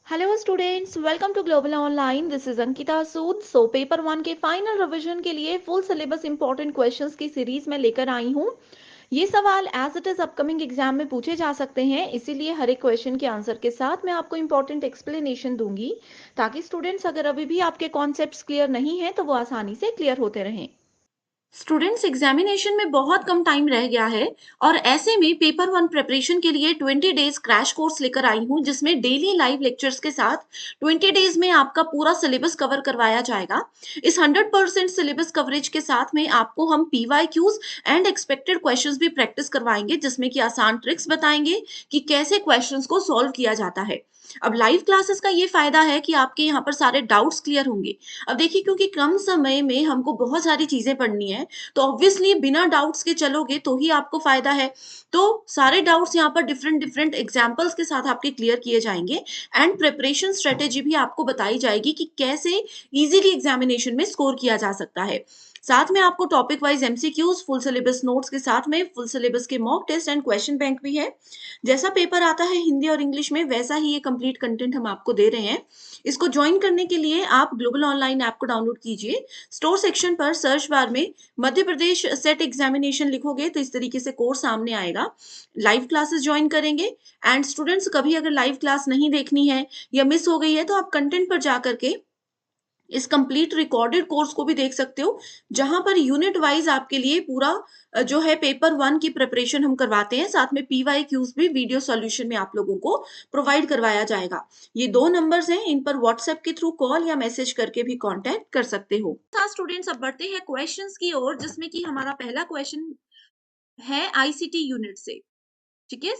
Hello students, welcome to global online. This is Ankita Sood. Paper one के final revision के लिए full syllabus important questions की series में लेकर आई हूँ। ये सवाल as it is upcoming exam में पूछे जा सकते हैं, इसीलिए हर एक क्वेश्चन के आंसर के साथ मैं आपको इंपॉर्टेंट एक्सप्लेनेशन दूंगी, ताकि स्टूडेंट्स अगर अभी भी आपके कॉन्सेप्ट्स क्लियर नहीं है तो वो आसानी से क्लियर होते रहें। स्टूडेंट्स एग्जामिनेशन में बहुत कम टाइम रह गया है और ऐसे में पेपर वन प्रिपरेशन के लिए 20 डेज क्रैश कोर्स लेकर आई हूँ जिसमें डेली लाइव लेक्चर्स के साथ 20 डेज में आपका पूरा सिलेबस कवर करवाया जाएगा। इस 100% सिलेबस कवरेज के साथ में आपको हम पीवाईक्यूज एंड एक्सपेक्टेड क्वेश्चंस भी प्रैक्टिस करवाएंगे, जिसमें कि आसान ट्रिक्स बताएंगे कि कैसे क्वेश्चंस को सॉल्व किया जाता है। अब लाइव क्लासेस का ये फायदा है कि आपके यहाँ पर सारे डाउट्स क्लियर होंगे। अब देखिए, क्योंकि कम समय में हमको बहुत सारी चीजें पढ़नी है, तो ऑब्वियसली बिना डाउट्स के चलोगे तो ही आपको फायदा है। तो सारे डाउट्स यहाँ पर डिफरेंट डिफरेंट एग्जांपल्स के साथ आपके क्लियर किए जाएंगे एंड प्रिपरेशन स्ट्रेटेजी भी आपको बताई जाएगी कि कैसे इजीली एग्जामिनेशन में स्कोर किया जा सकता है। साथ में आपको topic wise MCQs, full syllabus notes के साथ में फुल सिलेबस के mock test and question bank भी है। जैसा पेपर आता है हिंदी और इंग्लिश में, वैसा ही ये कंप्लीट कंटेंट हम आपको दे रहे हैं। इसको ज्वाइन करने के लिए आप ग्लोबल ऑनलाइन ऐप को डाउनलोड कीजिए। स्टोर सेक्शन पर सर्च बार में मध्य प्रदेश सेट एग्जामिनेशन लिखोगे तो इस तरीके से कोर्स सामने आएगा। लाइव क्लासेस ज्वाइन करेंगे एंड स्टूडेंट्स, कभी अगर लाइव क्लास नहीं देखनी है या मिस हो गई है तो आप कंटेंट पर जा करके इस कंप्लीट रिकॉर्डेड कोर्स को भी देख सकते हो, जहां पर यूनिट वाइज आपके लिए पूरा जो है पेपर वन की प्रिपरेशन हम करवाते हैं। साथ में पीवाईक्यूज भी वीडियो सॉल्यूशन में आप लोगों को प्रोवाइड करवाया जाएगा। ये 2 नंबर्स हैं, इन पर व्हाट्सएप के थ्रू कॉल या मैसेज करके भी कांटेक्ट कर सकते हो। स्टूडेंट्स, अब बढ़ते हैं क्वेश्चंस की ओर, जिसमें कि हमारा पहला क्वेश्चन है आईसीटी यूनिट से। ठीक है,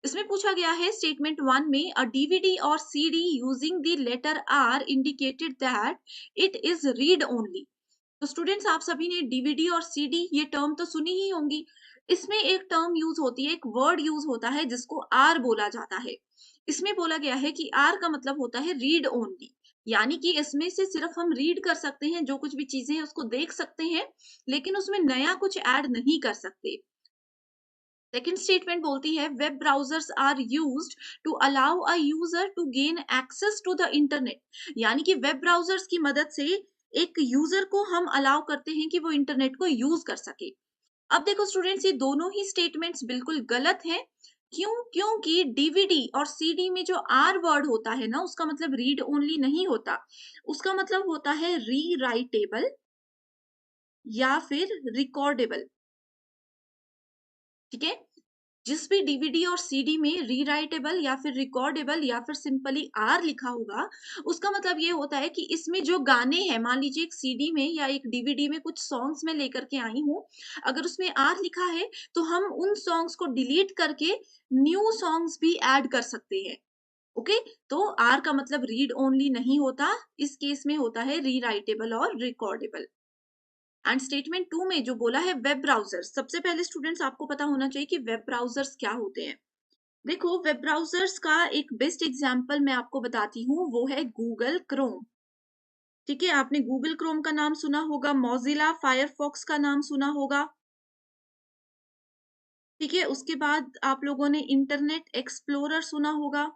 इसमें पूछा गया है स्टेटमेंट वन में अ डीवीडी और CD using the letter R indicated that it is read only. तो स्टूडेंट्स, आप सभी ने डीवीडी और सीडी ये टर्म तो सुनी ही होंगी। इसमें एक टर्म यूज होती है, एक वर्ड यूज होता है जिसको आर बोला जाता है। इसमें बोला गया है कि आर का मतलब होता है रीड ओनली, यानी कि इसमें से सिर्फ हम रीड कर सकते हैं, जो कुछ भी चीजें हैं उसको देख सकते हैं, लेकिन उसमें नया कुछ ऐड नहीं कर सकते। सेकेंड स्टेटमेंट बोलती है web browsers are used to allow a user to gain access to the internet, यानी कि वेब ब्राउजर्स की मदद से एक यूजर को हम अलाउ करते हैं कि वो इंटरनेट को यूज कर सके। अब देखो स्टूडेंट्स, ये दोनों ही स्टेटमेंट्स बिल्कुल गलत हैं। क्यों? क्योंकि डीवीडी और सीडी में जो आर वर्ड होता है ना, उसका मतलब रीड ओनली नहीं होता। उसका मतलब होता है री राइटेबल या फिर रिकॉर्डेबल। ठीक है, जिस भी डीवीडी और सीडी में रीराइटेबल या फिर रिकॉर्डेबल या फिर सिंपली आर लिखा होगा, उसका मतलब ये होता है कि इसमें जो गाने हैं, मान लीजिए एक सीडी में या एक डीवीडी में कुछ सॉन्ग्स में लेकर के आई हूँ, अगर उसमें आर लिखा है तो हम उन सॉन्ग्स को डिलीट करके न्यू सॉन्ग्स भी ऐड कर सकते हैं। ओके, तो आर का मतलब रीड ओनली नहीं होता, इस केस में होता है रीराइटेबल और रिकॉर्डेबल। एंड स्टेटमेंट टू में जो बोला है वेब ब्राउजर, सबसे पहले स्टूडेंट्स आपको पता होना चाहिए कि वेब ब्राउजर्स क्या होते हैं। देखो, वेब ब्राउजर्स का एक बेस्ट एग्जांपल मैं आपको बताती हूँ, वो है गूगल क्रोम। ठीक है, आपने गूगल क्रोम का नाम सुना होगा, मोजिला फायरफॉक्स का नाम सुना होगा। ठीक है, उसके बाद आप लोगों ने इंटरनेट एक्सप्लोरर सुना होगा।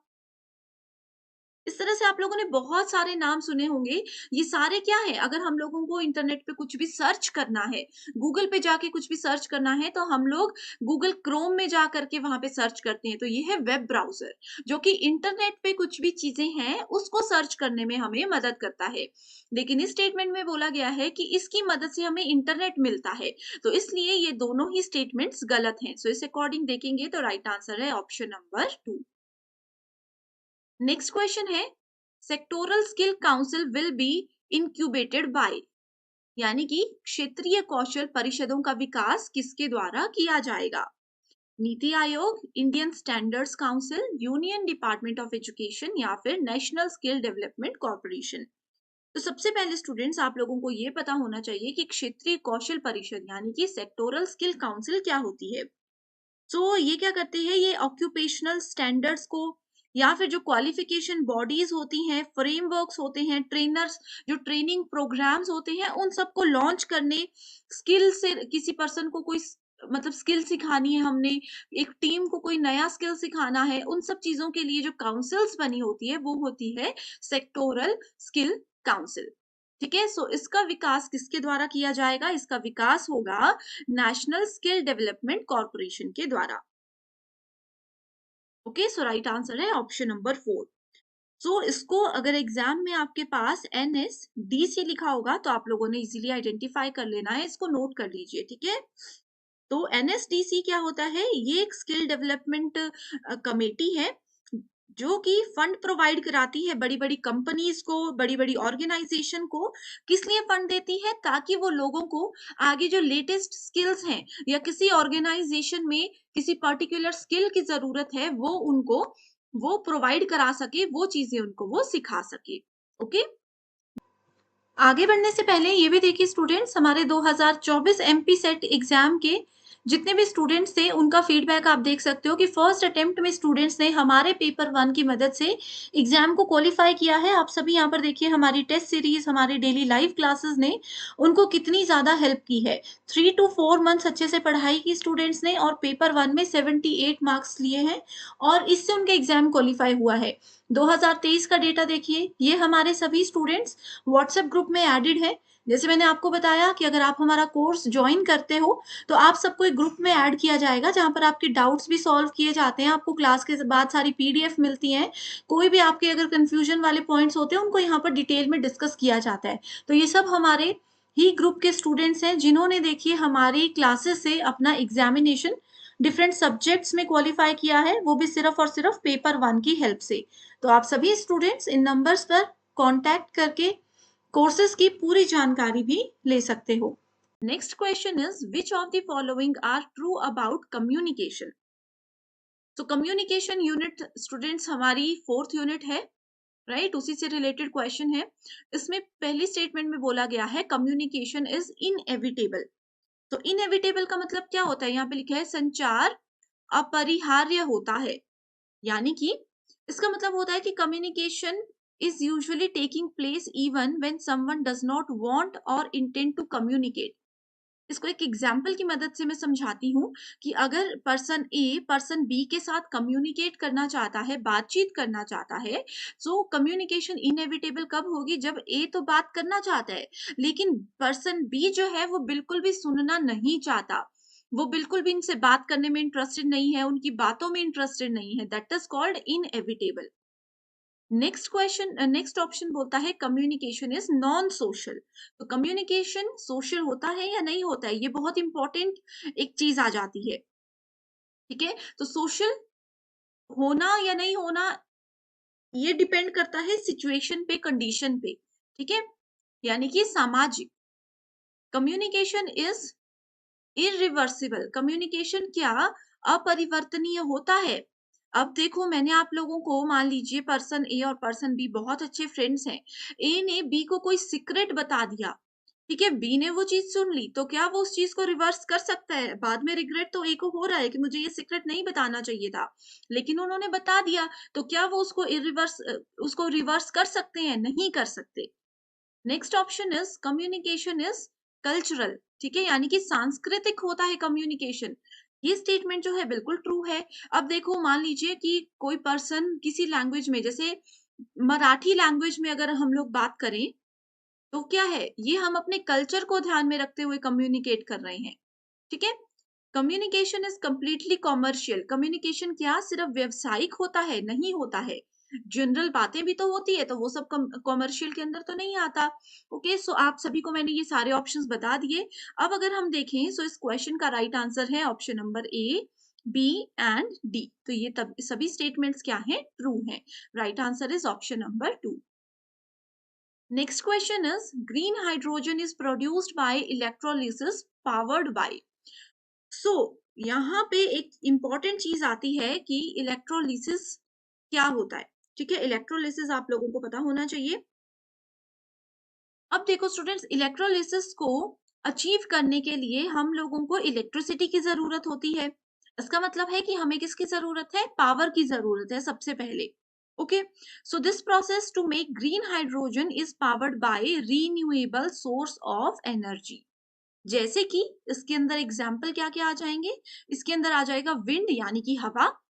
इस तरह से आप लोगों ने बहुत सारे नाम सुने होंगे। ये सारे क्या है, अगर हम लोगों को इंटरनेट पे कुछ भी सर्च करना है, गूगल पे जाके कुछ भी सर्च करना है, तो हम लोग गूगल क्रोम में जा करके वहां पे सर्च करते हैं। तो ये है वेब ब्राउजर, जो कि इंटरनेट पे कुछ भी चीजें हैं उसको सर्च करने में हमें मदद करता है। लेकिन इस स्टेटमेंट में बोला गया है कि इसकी मदद से हमें इंटरनेट मिलता है, तो इसलिए ये दोनों ही स्टेटमेंट्स गलत हैं। सो इस अकॉर्डिंग देखेंगे तो राइट आंसर है ऑप्शन नंबर 2। नेक्स्ट क्वेश्चन है sectoral skill council will be incubated by, यानी कि क्षेत्रीय कौशल परिषदों का विकास किसके द्वारा किया जाएगा? NITI Aayog, Indian standards council, union department of education या फिर नेशनल स्किल डेवलपमेंट कॉर्पोरेशन। तो सबसे पहले स्टूडेंट्स, आप लोगों को ये पता होना चाहिए कि क्षेत्रीय कौशल परिषद यानी कि सेक्टोरल स्किल काउंसिल क्या होती है। ये क्या करते हैं, ये ऑक्यूपेशनल स्टैंडर्ड्स को या फिर जो क्वालिफिकेशन बॉडीज होती हैं, फ्रेमवर्क्स होते हैं, ट्रेनर्स, जो ट्रेनिंग प्रोग्राम्स होते हैं, उन सबको लॉन्च करने, स्किल से किसी पर्सन को कोई मतलब स्किल सिखानी है हमने, एक टीम को कोई नया स्किल सिखाना है, उन सब चीज़ों के लिए जो काउंसिल्स बनी होती है, वो होती है सेक्टोरल स्किल काउंसिल। ठीक है? सो इसका विकास किसके द्वारा किया जाएगा? इसका विकास होगा नेशनल स्किल डेवलपमेंट कॉर्पोरेशन के द्वारा। ओके, सो राइट आंसर है ऑप्शन नंबर 4। सो इसको अगर एग्जाम में आपके पास NSDC लिखा होगा तो आप लोगों ने इजीली आइडेंटिफाई कर लेना है, इसको नोट कर लीजिए। ठीक है? तो NSDC क्या होता है? ये एक स्किल डेवलपमेंट कमेटी है जो कि फंड प्रोवाइड कराती है बड़ी-बड़ी कंपनीज को, बड़ी-बड़ी ऑर्गेनाइजेशन को। किस लिए फंड देती है? ताकि वो लोगों को आगे जो लेटेस्ट स्किल्स हैं या किसी ऑर्गेनाइजेशन में किसी पर्टिकुलर स्किल की जरूरत है, वो उनको वो प्रोवाइड करा सके, वो चीजें उनको वो सिखा सके। ओके, आगे बढ़ने से पहले ये भी देखिए स्टूडेंट्स, हमारे 2024 MP सेट एग्जाम के जितने भी स्टूडेंट्स थे उनका फीडबैक आप देख सकते हो कि फर्स्ट अटेम्प्ट में स्टूडेंट्स ने हमारे पेपर 1 की मदद से एग्जाम को क्वालिफाई किया है। आप सभी यहाँ पर देखिए हमारी टेस्ट सीरीज, हमारी डेली लाइव क्लासेस ने उनको कितनी ज्यादा हेल्प की है। 3 to 4 मंथ्स अच्छे से पढ़ाई की स्टूडेंट्स ने और पेपर 1 में 78 मार्क्स लिए हैं और इससे उनका एग्जाम क्वालिफाई हुआ है। 2023 का डेटा देखिए, ये हमारे सभी स्टूडेंट्स व्हाट्सएप ग्रुप में एडेड है। जैसे मैंने आपको बताया कि अगर आप हमारा कोर्स ज्वाइन करते हो तो आप सबको एक ग्रुप में ऐड किया जाएगा जहां पर आपके डाउट्स भी सॉल्व किए जाते हैं, आपको क्लास के बाद सारी PDF मिलती हैं, कोई भी आपके अगर कंफ्यूजन वाले पॉइंट्स होते हैं उनको यहाँ पर डिटेल में डिस्कस किया जाता है। तो ये सब हमारे ही ग्रुप के स्टूडेंट्स हैं जिन्होंने देखिए हमारी क्लासेस से अपना एग्जामिनेशन डिफरेंट सब्जेक्ट्स में क्वालिफाई किया है, वो भी सिर्फ और सिर्फ पेपर 1 की हेल्प से। तो आप सभी स्टूडेंट्स इन नंबर्स पर कांटेक्ट करके कोर्सेज की पूरी जानकारी भी ले सकते हो। Next question is which of the following are true about communication. तो कम्युनिकेशन यूनिट स्टूडेंट्स हमारी 4th यूनिट है, राइट? उसी से रिलेटेड क्वेश्चन है। इसमें पहली स्टेटमेंट में बोला गया है कम्युनिकेशन इज इनएविटेबल। तो इनएविटेबल का मतलब क्या होता है? यहाँ पे लिखा है संचार अपरिहार्य होता है, यानी कि इसका मतलब होता है कि communication is usually taking place even when someone does not want और इंटेंड टू कम्युनिकेट। इसको एक एग्जाम्पल की मदद से मैं समझाती हूँ कि अगर पर्सन ए पर्सन बी के साथ कम्युनिकेट करना चाहता है, बातचीत करना चाहता है, सो कम्युनिकेशन इनएविटेबल कब होगी? जब ए तो बात करना चाहता है लेकिन पर्सन बी जो है वो बिल्कुल भी सुनना नहीं चाहता, वो बिल्कुल भी इनसे बात करने में इंटरेस्टेड नहीं है, उनकी बातों में इंटरेस्टेड नहीं है। That is called inevitable. Next question, next option बोलता है कम्युनिकेशन इज नॉन सोशल। तो कम्युनिकेशन सोशल होता है या नहीं होता है, ये बहुत इंपॉर्टेंट एक चीज आ जाती है। ठीक है, तो सोशल होना या नहीं होना ये डिपेंड करता है सिचुएशन पे, कंडीशन पे। ठीक है, यानी कि सामाजिक। Communication is irreversible. कम्युनिकेशन क्या अपरिवर्तनीय होता है? अब देखो, मैंने आप लोगों को, मान लीजिए पर्सन ए और पर्सन बी बहुत अच्छे फ्रेंड्स हैं। ए ने बी को कोई सीक्रेट बता दिया, ठीक है, बी ने वो चीज सुन ली, तो क्या वो उस चीज को रिवर्स कर सकता है? बाद में रिग्रेट तो ए को हो रहा है कि मुझे ये सीक्रेट नहीं बताना चाहिए था, लेकिन उन्होंने बता दिया, तो क्या वो उसको रिवर्स कर सकते हैं? नहीं कर सकते। Next option is communication is cultural. ठीक है, यानी कि सांस्कृतिक होता है कम्युनिकेशन। ये स्टेटमेंट जो है बिल्कुल ट्रू है। अब देखो, मान लीजिए कि कोई पर्सन किसी लैंग्वेज में, जैसे मराठी लैंग्वेज में अगर हम लोग बात करें, तो क्या है, ये हम अपने कल्चर को ध्यान में रखते हुए कम्युनिकेट कर रहे हैं। ठीक है, communication is completely commercial. Communication क्या सिर्फ व्यवसायिक होता है? नहीं होता है। जनरल बातें भी तो होती है, तो वो सब कॉमर्शियल के अंदर तो नहीं आता। ओके, सो आप सभी को मैंने ये सारे ऑप्शंस बता दिए। अब अगर हम देखें, सो इस क्वेश्चन का राइट आंसर है option number a, b and d. तो ये तब सभी स्टेटमेंट्स क्या हैं? ट्रू हैं। Right answer is option number 2। Next question is green hydrogen is produced by electrolysis powered by. So यहाँ पे एक इंपॉर्टेंट चीज आती है कि इलेक्ट्रोलिसिस क्या होता है। ठीक है, इलेक्ट्रोलिसिस आप लोगों को पता होना चाहिए। अब देखो स्टूडेंट्स, इलेक्ट्रोलिसिस को अचीव करने के लिए हम लोगों को इलेक्ट्रिसिटी की जरूरत होती है। इसका मतलब है कि हमें किसकी जरूरत है? पावर की जरूरत है सबसे पहले। Okay, so this process to make green hydrogen is powered by renewable source of energy. जैसे कि इसके अंदर एग्जाम्पल क्या क्या आ जाएंगे, इसके अंदर आ जाएगा विंड यानी कि हवा,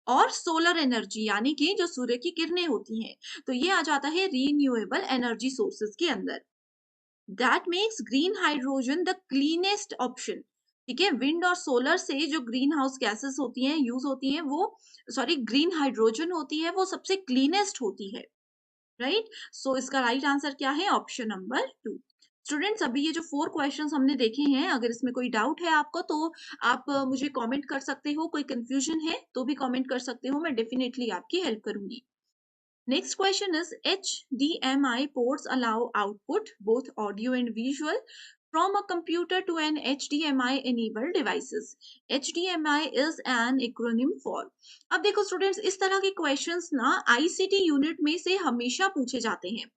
और सोलर एनर्जी यानी कि जो सूर्य की किरणें होती हैं, तो ये आ जाता है रीन्यूएबल एनर्जी सोर्सेज के अंदर। That makes green hydrogen the cleanest option. ठीक है, विंड और सोलर से जो ग्रीन हाउस गैसेस होती हैं, यूज होती हैं, वो सॉरी ग्रीन हाइड्रोजन होती है, वो सबसे क्लीनेस्ट होती है, राइट। सो इसका राइट आंसर क्या है, ऑप्शन नंबर 2। स्टूडेंट्स, अभी ये जो 4 क्वेश्चंस हमने देखे हैं, अगर इसमें कोई डाउट है आपको तो आप मुझे कमेंट कर सकते हो, कोई कंफ्यूजन है तो भी कमेंट कर सकते हो, मैं डेफिनेटली आपकी हेल्प करूंगी। Next question is HDMI ports allow output, both audio and visual, from a computer to an HDMI enabled devices. HDMI is an acronym for. अब देखो स्टूडेंट्स, इस तरह के क्वेश्चंस ना आईसीटी यूनिट में से हमेशा पूछे जाते हैं,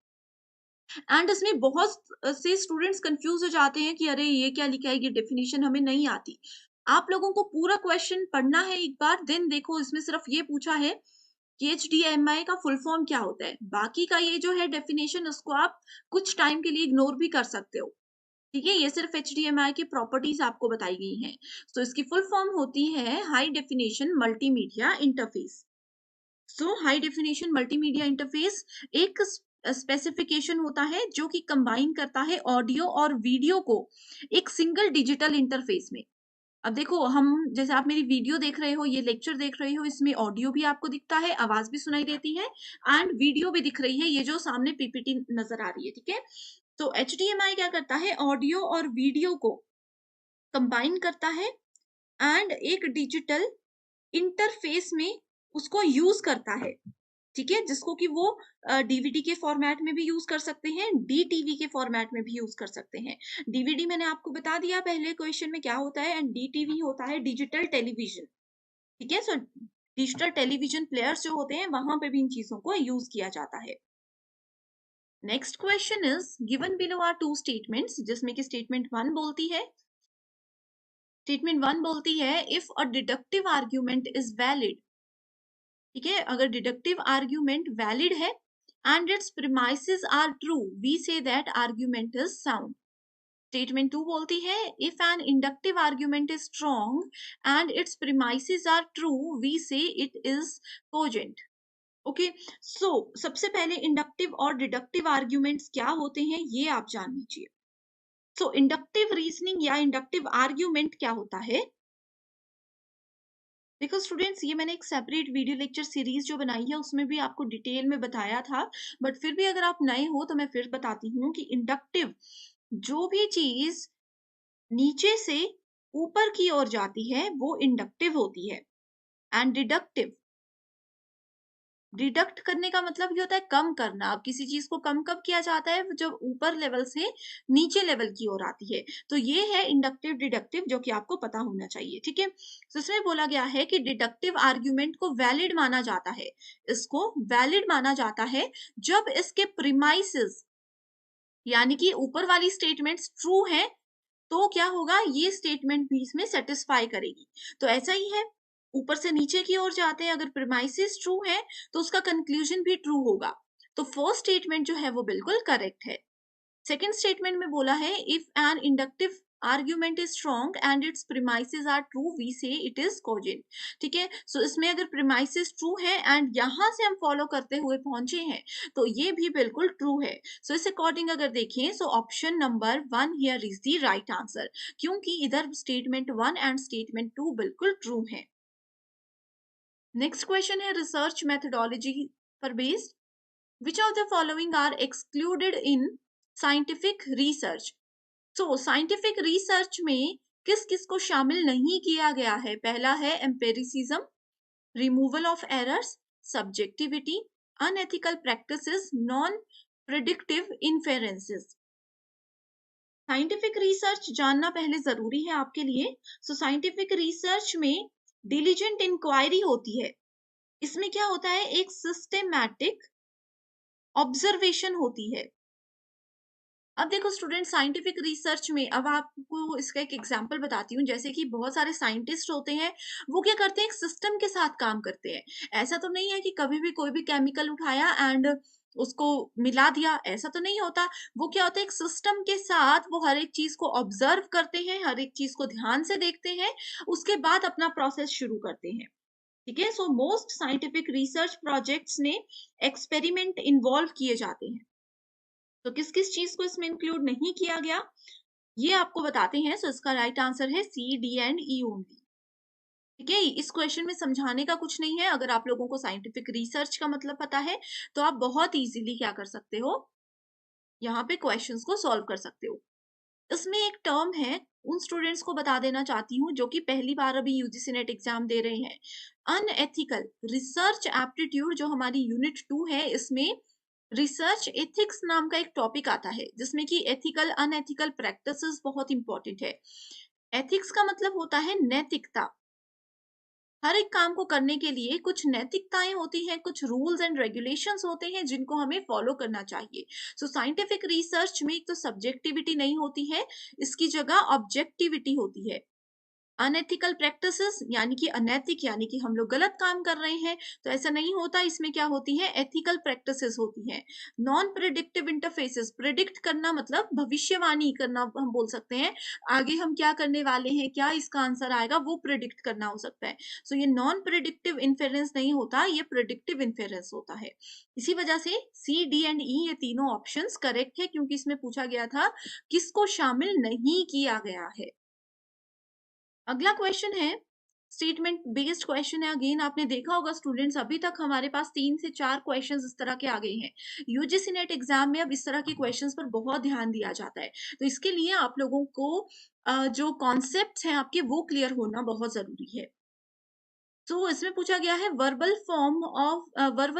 एंड इसमें बहुत से स्टूडेंट्स कंफ्यूज हो जाते हैं कि अरे ये क्या लिखा है, ये डेफिनेशन हमें नहीं आती। आप लोगों को पूरा क्वेश्चन पढ़ना है एक बार, देन देखो इसमें सिर्फ ये पूछा है कि HDMI का फुल फॉर्म क्या होता है। बाकी का ये जो है डेफिनेशन, उसको आप कुछ टाइम के लिए इग्नोर भी कर सकते हो। ठीक है, ये सिर्फ HDMI की प्रॉपर्टीज आपको बताई गई हैं। तो इसकी फुल फॉर्म होती है हाई डेफिनेशन मल्टीमीडिया इंटरफेस। सो हाई डेफिनेशन मल्टीमीडिया इंटरफेस एक स्पेसिफिकेशन होता है जो कि कंबाइन करता है ऑडियो और वीडियो को एक सिंगल डिजिटल इंटरफेस में। अब देखो, हम जैसे आप मेरी वीडियो देख रहे हो, ये लेक्चर देख रहे हो, इसमें ऑडियो भी आपको दिखता है, आवाज भी सुनाई देती है, एंड वीडियो भी दिख रही है, ये जो सामने पीपीटी नजर आ रही है। ठीक है, तो HDMI क्या करता है, ऑडियो और वीडियो को कंबाइन करता है एंड एक डिजिटल इंटरफेस में उसको यूज करता है। ठीक है, जिसको कि वो डीवीडी के फॉर्मेट में भी यूज कर सकते हैं, डीटीवी के फॉर्मेट में भी यूज कर सकते हैं। डीवीडी मैंने आपको बता दिया पहले क्वेश्चन में क्या होता है, एंड डीटीवी होता है डिजिटल टेलीविजन। ठीक है, सो डिजिटल टेलीविजन प्लेयर्स जो होते हैं, वहां पे भी इन चीजों को यूज किया जाता है। Next question is given below are 2 statements, जिसमें कि स्टेटमेंट 1 बोलती है, if a deductive argument is valid. ठीक है, अगर डिडक्टिव आर्ग्यूमेंट वैलिड है and its premises are true, we say that argument is sound. Statement 2 बोलती है, if an inductive argument is strong and its premises are true, we say it is cogent. Okay, so सबसे पहले inductive और deductive arguments क्या होते हैं ये आप जान लीजिए। सो इंडक्टिव रीजनिंग या इंडक्टिव आर्ग्यूमेंट क्या होता है। देखो स्टूडेंट्स, ये मैंने एक सेपरेट वीडियो लेक्चर सीरीज जो बनाई है उसमें भी आपको डिटेल में बताया था, बट फिर भी अगर आप नए हो तो मैं फिर बताती हूँ कि इंडक्टिव जो भी चीज नीचे से ऊपर की ओर जाती है वो इंडक्टिव होती है, एंड डिडक्टिव, डिडक्ट करने का मतलब ये होता है कम करना। अब किसी चीज को कम कब किया जाता है, जब ऊपर लेवल से नीचे लेवल की ओर आती है। तो ये है इंडक्टिव डिडक्टिव, जो कि आपको पता होना चाहिए। ठीक है, तो इसमें बोला गया है कि डिडक्टिव आर्ग्यूमेंट को वैलिड माना जाता है, इसको वैलिड माना जाता है जब इसके प्रीमाइसेस यानी कि ऊपर वाली स्टेटमेंट्स ट्रू है, तो क्या होगा, ये स्टेटमेंट भी इसमें सेटिस्फाई करेगी। तो ऐसा ही है, ऊपर से नीचे की ओर जाते हैं, अगर प्रीमाइसेस ट्रू है तो उसका कंक्लूजन भी ट्रू होगा। तो फर्स्ट स्टेटमेंट जो है वो बिल्कुल करेक्ट है। सेकेंड स्टेटमेंट में बोला है, if an inductive argument is strong and its premises are true, we say it is cogent. ठीक है, सो इसमें अगर प्रीमाइसेस ट्रू है एंड यहां से हम फॉलो करते हुए पहुंचे हैं, तो ये भी बिल्कुल ट्रू है। सो इस अकॉर्डिंग अगर देखें, so option number 1 here is the right answer, क्योंकि इधर स्टेटमेंट 1 एंड स्टेटमेंट 2 बिल्कुल ट्रू है। नेक्स्ट क्वेश्चन है रिसर्च मेथोडोलॉजी पर based, which of the following are excluded in scientific research। so scientific research में किस किस को शामिल नहीं किया गया है। पहला है empiricism, removal of errors, subjectivity, unethical practices, non predictive inferences। Scientific research जानना पहले जरूरी है आपके लिए। सो साइंटिफिक रिसर्च में डिलीजेंट इंक्वायरी होती है, इसमें क्या होता है, एक सिस्टेमैटिक ऑब्जर्वेशन होती है। अब देखो स्टूडेंट, साइंटिफिक रिसर्च में, अब आपको इसका एक एग्जांपल बताती हूँ। जैसे कि बहुत सारे साइंटिस्ट होते हैं, वो क्या करते हैं, एक सिस्टम के साथ काम करते हैं। ऐसा तो नहीं है कि कभी भी कोई भी केमिकल उठाया एंड उसको मिला दिया, ऐसा तो नहीं होता। वो क्या होता है, एक सिस्टम के साथ वो हर एक चीज को ऑब्जर्व करते हैं, हर एक चीज को ध्यान से देखते हैं, उसके बाद अपना प्रोसेस शुरू करते हैं। ठीक है, so most scientific research projects में एक्सपेरिमेंट इन्वॉल्व किए जाते हैं। तो किस किस चीज को इसमें इंक्लूड नहीं किया गया, ये आपको बताते हैं। सो इसका राइट आंसर है सी, डी एंड ई ओनली। ठीक है, इस क्वेश्चन में समझाने का कुछ नहीं है। अगर आप लोगों को साइंटिफिक रिसर्च का मतलब पता है तो आप बहुत इजीली क्या कर सकते हो, यहाँ पे क्वेश्चंस को सॉल्व कर सकते हो। इसमें एक टर्म है, उन स्टूडेंट्स को बता देना चाहती हूँ जो कि पहली बार अभी यूजीसी नेट एग्जाम दे रहे हैं। अनएथिकल रिसर्च एप्टीट्यूड जो हमारी यूनिट 2 है, इसमें रिसर्च एथिक्स नाम का एक टॉपिक आता है, जिसमें कि एथिकल अनएथिकल प्रैक्टिसेस बहुत इंपॉर्टेंट है। एथिक्स का मतलब होता है नैतिकता। हर एक काम को करने के लिए कुछ नैतिकताएं होती हैं, कुछ रूल्स एंड रेगुलेशंस होते हैं जिनको हमें फॉलो करना चाहिए। सो साइंटिफिक रिसर्च में एक तो सब्जेक्टिविटी नहीं होती है, इसकी जगह ऑब्जेक्टिविटी होती है। अनएथिकल प्रैक्टिसेस यानी कि अनैतिक, यानी कि हम लोग गलत काम कर रहे हैं, तो ऐसा नहीं होता। इसमें क्या होती है, एथिकल प्रैक्टिसेस होती हैं। नॉन प्रिडिक्टिव इंटरफेसेस, प्रिडिक्ट करना मतलब भविष्यवाणी करना, हम बोल सकते हैं आगे हम क्या करने वाले हैं, क्या इसका आंसर आएगा, वो प्रिडिक्ट करना हो सकता है। सो ये नॉन प्रिडिक्टिव इन्फेरेंस नहीं होता, ये प्रिडिक्टिव इन्फेरेंस होता है। इसी वजह से सी, डी एंड ई ये तीनों ऑप्शंस करेक्ट है, क्योंकि इसमें पूछा गया था किसको शामिल नहीं किया गया है। अगला क्वेश्चन है, स्टेटमेंट बेस्ड क्वेश्चन है। अगेन आपने देखा होगा स्टूडेंट्स, अभी तक हमारे पास 3 से 4 क्वेश्चंस इस तरह के आ गए हैं। यूजीसी नेट एग्जाम में अब इस तरह के क्वेश्चंस पर बहुत ध्यान दिया जाता है। तो इसके लिए आप लोगों को जो कॉन्सेप्ट्स हैं आपके, वो क्लियर होना बहुत जरूरी है। तो इसमें पूछा गया है, verbal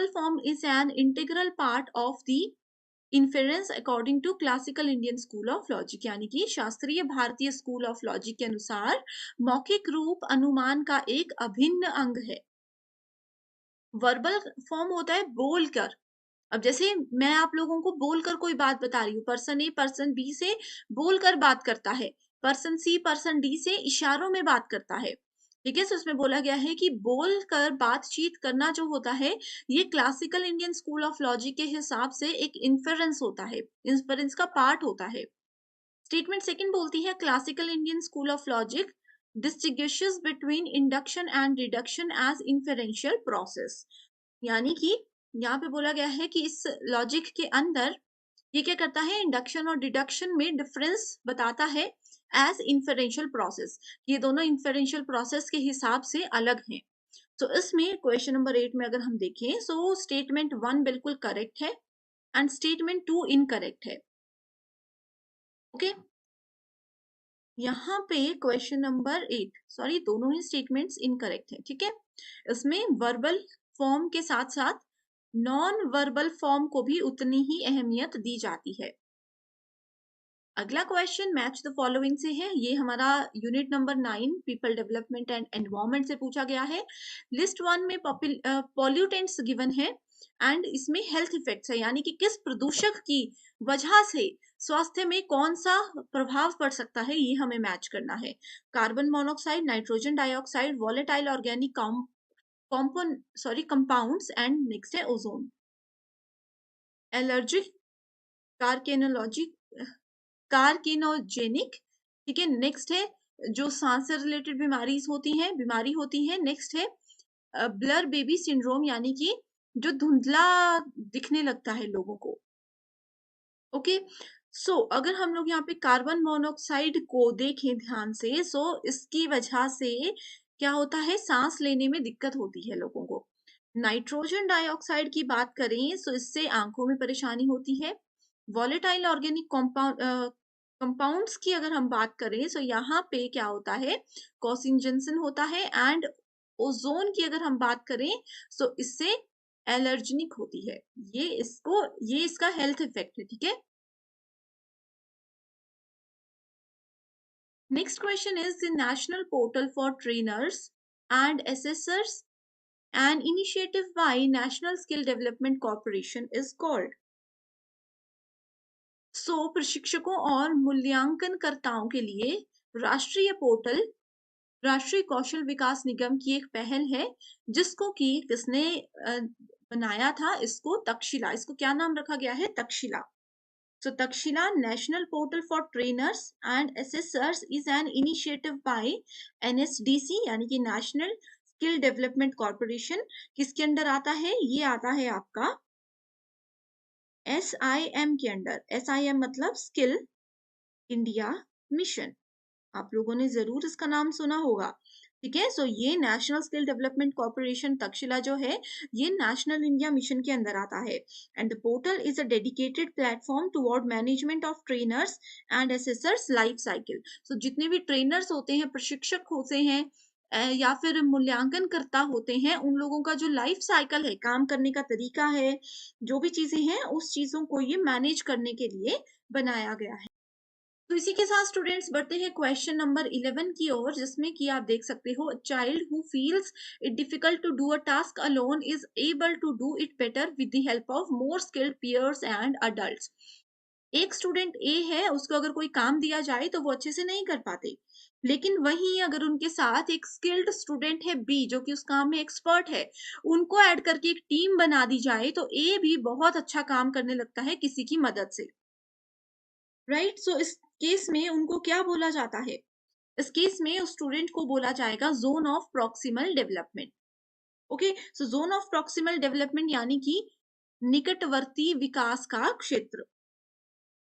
form is an integral part of the inference according to classical Indian school of logic, यानी कि शास्त्रीय भारतीय स्कूल ऑफ लॉजिक के अनुसार मौखिक रूप अनुमान का एक अभिन्न अंग है। वर्बल फॉर्म होता है बोलकर। अब जैसे मैं आप लोगों को बोलकर कोई बात बता रही हूँ, पर्सन ए पर्सन बी से बोलकर बात करता है, पर्सन सी पर्सन डी से इशारों में बात करता है। ठीक है, तो इसमें बोला गया है कि बोलकर बातचीत करना जो होता है, ये classical Indian school of logic के हिसाब से एक इन्फेरेंस होता है, इन्फेरेंस का पार्ट होता है। स्टेटमेंट सेकंड बोलती है, classical Indian school of logic distinguishes between induction and deduction as inferential process, यानी कि यहाँ पे बोला गया है कि इस लॉजिक के अंदर ये क्या करता है, इंडक्शन और डिडक्शन में डिफरेंस बताता है एज इन्फेरेंशियल प्रोसेस। ये दोनों इन्फेरेंशियल प्रोसेस के हिसाब से अलग हैं। तो इसमें क्वेश्चन नंबर 8 में अगर हम देखें, सो स्टेटमेंट 1 बिल्कुल करेक्ट है एंड स्टेटमेंट 2 इनकरेक्ट है। ओके, यहाँ पे क्वेश्चन नंबर 8, सॉरी दोनों ही स्टेटमेंट्स इनकरेक्ट है। ठीक है, इसमें वर्बल फॉर्म के साथ साथ नॉन वर्बल फॉर्म को भी उतनी ही अहमियत दी जाती है। अगला क्वेश्चन मैच द फॉलोइंग से है। ये हमारा unit number 9 people development and environment से पूछा गया है। लिस्ट 1 में पॉल्यूटेंट्स गिवन है एंड इसमें हेल्थ इफेक्ट्स है, यानी कि किस प्रदूषक की वजह से स्वास्थ्य में कौन सा प्रभाव पड़ सकता है, ये हमें मैच करना है। Carbon monoxide, nitrogen dioxide, volatile organic compounds and next है ओजोन। एलर्जिक, कार्केनोलॉजी, कार्किनोजेनिक। ठीक है, नेक्स्ट है जो सांस से रिलेटेड बीमारी होती है। नेक्स्ट है ब्लर बेबी सिंड्रोम, यानी कि जो धुंधला दिखने लगता है लोगों को। ओके, सो अगर हम लोग यहाँ पे कार्बन मोनोऑक्साइड को देखें ध्यान से, सो इसकी वजह से क्या होता है, सांस लेने में दिक्कत होती है लोगों को। नाइट्रोजन डाइऑक्साइड की बात करें, सो इससे आंखों में परेशानी होती है। वॉलेटाइल ऑर्गेनिक कंपाउंड्स की अगर हम बात करें, सो यहाँ पे क्या होता है, कॉसिंजेंसन होता है। एंड ओजोन की अगर हम बात करें, सो इससे एलर्जेनिक होती है। ये इसका हेल्थ इफेक्ट है। ठीक है, next question is the national portal for trainers and assessors, an initiative by National Skill Development Corporation is called. प्रशिक्षकों और मूल्यांकनकर्ताओं के लिए राष्ट्रीय पोर्टल राष्ट्रीय कौशल विकास निगम की एक पहल है, जिसको कि किसने बनाया था इसको तक्षशिला, इसको क्या नाम रखा गया है? Takshashila. So Takshila National Portal for Trainers and Assessors is an initiative by NSDC यानी कि नेशनल स्किल डेवलपमेंट कॉर्पोरेशन। किसके अंडर आता है? ये आता है आपका SIM के अंडर। SIM मतलब स्किल इंडिया मिशन। आप लोगों ने जरूर इसका नाम सुना होगा। ठीक है, सो ये national skill development corporation Takshashila जो है ये नेशनल इंडिया मिशन के अंदर आता है। And the portal is a dedicated platform toward management of trainers and assessors life cycle. So जितने भी ट्रेनर्स होते हैं, प्रशिक्षक होते हैं या फिर मूल्यांकन करता होते हैं, उन लोगों का जो लाइफ साइकिल है, काम करने का तरीका है, जो भी चीजें हैं उस चीजों को ये मैनेज करने के लिए बनाया गया है। तो इसी के साथ स्टूडेंट्स बढ़ते हैं क्वेश्चन नंबर 11 की ओर, जिसमें कि आप देख सकते हो child who feels it difficult to do a task alone is able to do it better with the help of more skilled peers and adults. एक स्टूडेंट ए है, उसको अगर कोई काम दिया जाए तो वो अच्छे से नहीं कर पाते, लेकिन वहीं अगर उनके साथ एक स्किल्ड स्टूडेंट है बी जो कि उस काम में एक्सपर्ट है, उनको ऐड करके एक टीम बना दी जाए तो ए भी बहुत अच्छा काम करने लगता है किसी की मदद से। राइट, सो इस केस में उनको क्या बोला जाता है? इस केस में उस स्टूडेंट को बोला जाएगा zone of proximal development. Okay, so zone of proximal development यानी कि निकटवर्ती विकास का क्षेत्र।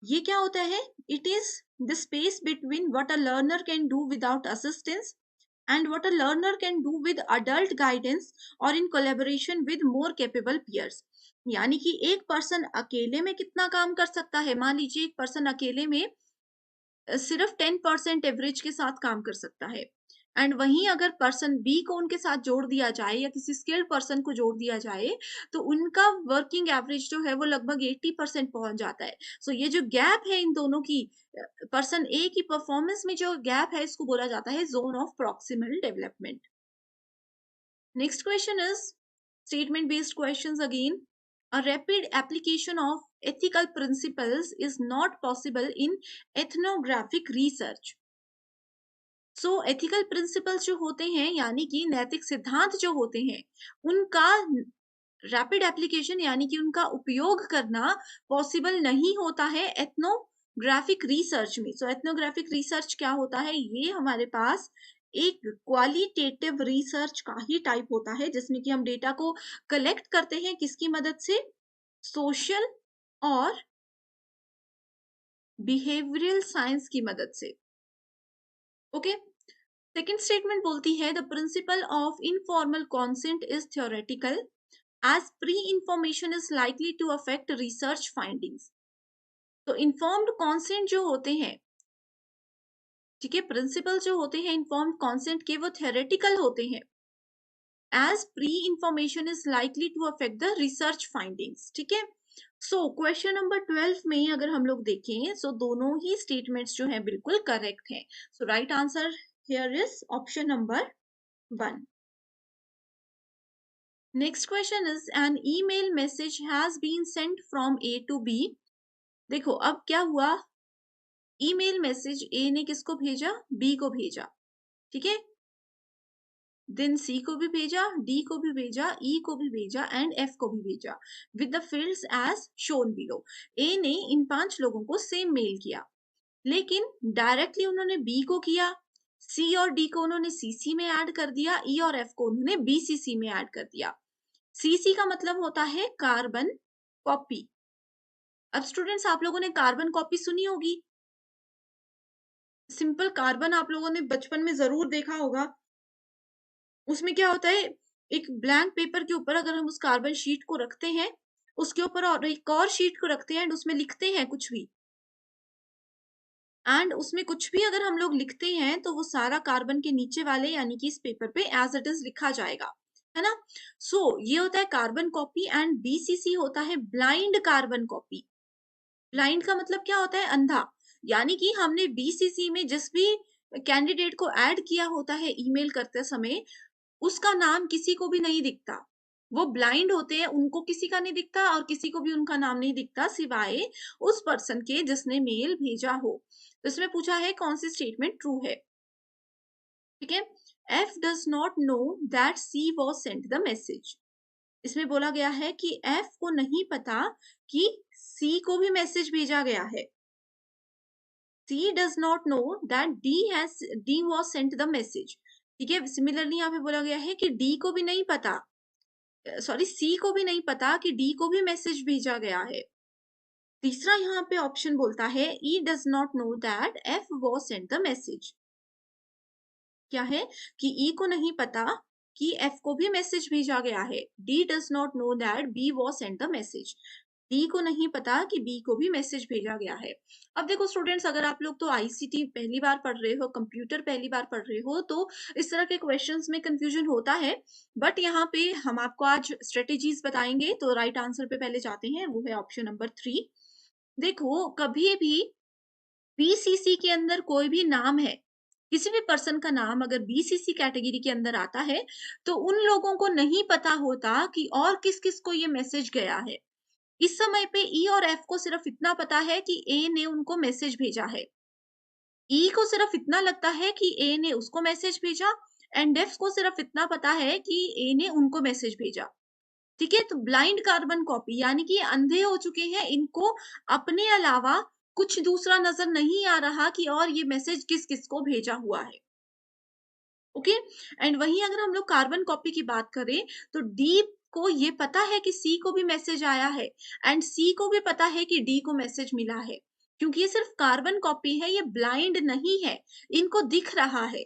ये क्या होता है? It is the space between what a learner can do without assistance and what a learner can do with adult guidance or in collaboration with more capable peers। यानी कि एक पर्सन अकेले में कितना काम कर सकता है? मान लीजिए एक पर्सन अकेले में सिर्फ 10% एवरेज के साथ काम कर सकता है, एंड वहीं अगर पर्सन बी को उनके साथ जोड़ दिया जाए या किसी स्किल्ड पर्सन को जोड़ दिया जाए तो उनका वर्किंग एवरेज जो है वो लगभग 80% पहुंच जाता है। सो ये जो गैप है इन दोनों की, पर्सन ए की परफॉर्मेंस में जो गैप है, इसको बोला जाता है zone of proximal development. Next question is statement based questions again। A rapid application of ethical principles is not possible in ethnographic research। So ethical principles जो होते हैं यानी कि नैतिक सिद्धांत जो होते हैं, उनका रैपिड एप्लीकेशन यानी कि उनका उपयोग करना पॉसिबल नहीं होता है एथनोग्राफिक रिसर्च में। सो एथनोग्राफिक रिसर्च क्या होता है? ये हमारे पास एक क्वालिटेटिव रिसर्च का ही टाइप होता है, जिसमें कि हम डेटा को कलेक्ट करते हैं किसकी मदद से? सोशल और बिहेवियरल साइंस की मदद से। ओके, सेकेंड स्टेटमेंट बोलती है the principle of informal consent is theoretical as pre information is likely to affect research findings. तो इन्फॉर्म्ड कॉन्सेंट जो होते हैं, ठीक है, प्रिंसिपल जो होते हैं इन्फॉर्म्ड कॉन्सेंट के, वो थ्योरेटिकल होते हैं as pre information is likely to affect the research findings. ठीक है, सो क्वेश्चन नंबर 12 में अगर हम लोग देखें, सो दोनों ही स्टेटमेंट्स जो हैं बिल्कुल करेक्ट हैं। So right answer here is option number 1। Next question is an email message has been sent from A to B। देखो अब क्या हुआ, ईमेल मैसेज ए ने किसको भेजा? बी को भेजा। ठीक है, देन सी को भी भेजा, डी को भी भेजा, ई को भी भेजा एंड एफ को भी भेजा with the fields as shown below. A ने इन 5 लोगों को सेम मेल किया, लेकिन डायरेक्टली उन्होंने बी को किया, सी और डी को उन्होंने सीसी में ऐड कर दिया, ई और एफ को उन्होंने बीसीसी में ऐड कर दिया। सीसी का मतलब होता है कार्बन कॉपी। अब स्टूडेंट्स आप लोगों ने कार्बन कॉपी सुनी होगी, सिंपल कार्बन आप लोगों ने बचपन में जरूर देखा होगा। उसमें क्या होता है, एक ब्लैंक पेपर के ऊपर अगर हम उस कार्बन शीट को रखते हैं, उसके ऊपर और एक और शीट को रखते हैं एंड उसमें लिखते हैं कुछ भी, एंड उसमें कुछ भी अगर हम लोग लिखते हैं तो वो सारा कार्बन के नीचे वाले यानी कि इस पेपर पे एज इट इज लिखा जाएगा, है ना। सो ये होता है कार्बन कॉपी एंड बीसीसी होता है ब्लाइंड कार्बन कॉपी। ब्लाइंड का मतलब क्या होता है? अंधा। यानी कि हमने बीसीसी में जिस भी कैंडिडेट को ऐड किया होता है ईमेल करते समय, उसका नाम किसी को भी नहीं दिखता। वो ब्लाइंड होते हैं, उनको किसी का नहीं दिखता और किसी को भी उनका नाम नहीं दिखता सिवाय उस पर्सन के जिसने मेल भेजा हो। तो इसमें पूछा है कौन सी स्टेटमेंट ट्रू है। ठीक है, F does not know that she was sent the message. इसमें बोला गया है कि F को नहीं पता कि C को भी मैसेज भेजा गया है। C does not know that D was sent the message। ठीक है, सिमिलरली यहाँ पे बोला गया है कि D को भी नहीं पता, सॉरी C को भी नहीं पता कि D को भी मैसेज भेजा गया है। तीसरा यहाँ पे ऑप्शन बोलता है E does not know that F was sent the message। क्या है कि E को नहीं पता कि F को भी मैसेज भेजा गया है। D does not know that B was sent the message। D को नहीं पता कि B को भी मैसेज भेजा गया है। अब देखो स्टूडेंट्स, अगर आप लोग तो आईसीटी पहली बार पढ़ रहे हो, कंप्यूटर पहली बार पढ़ रहे हो, तो इस तरह के क्वेश्चंस में कंफ्यूजन होता है। बट यहाँ पे हम आपको आज स्ट्रेटेजीज बताएंगे। तो राइट आंसर पे पहले जाते हैं, वो है ऑप्शन नंबर 3। देखो, कभी भी बीसीसी के अंदर कोई भी नाम है, किसी भी पर्सन का नाम अगर बीसीसी कैटेगरी के अंदर आता है, तो उन लोगों को नहीं पता होता कि और किस किस को ये मैसेज गया है। इस समय पे ई और एफ को सिर्फ इतना पता है कि ए ने उनको मैसेज भेजा है। ई को सिर्फ इतना लगता है कि ए ने उसको मैसेज भेजा, एंड एफ को सिर्फ इतना पता है कि ए ने उनको मैसेज भेजा। ठीक है, तो ब्लाइंड कार्बन कॉपी, यानी कि अंधे हो चुके हैं, इनको अपने अलावा कुछ दूसरा नजर नहीं आ रहा कि और ये मैसेज किस किस को भेजा हुआ है। ओके, एंड वहीं अगर हम लोग कार्बन कॉपी की बात करें, तो डी को ये पता है कि सी को भी मैसेज आया है, एंड सी को भी पता है कि डी को मैसेज मिला है। क्योंकि ये सिर्फ कार्बन कॉपी है, ये ब्लाइंड नहीं है, इनको दिख रहा है।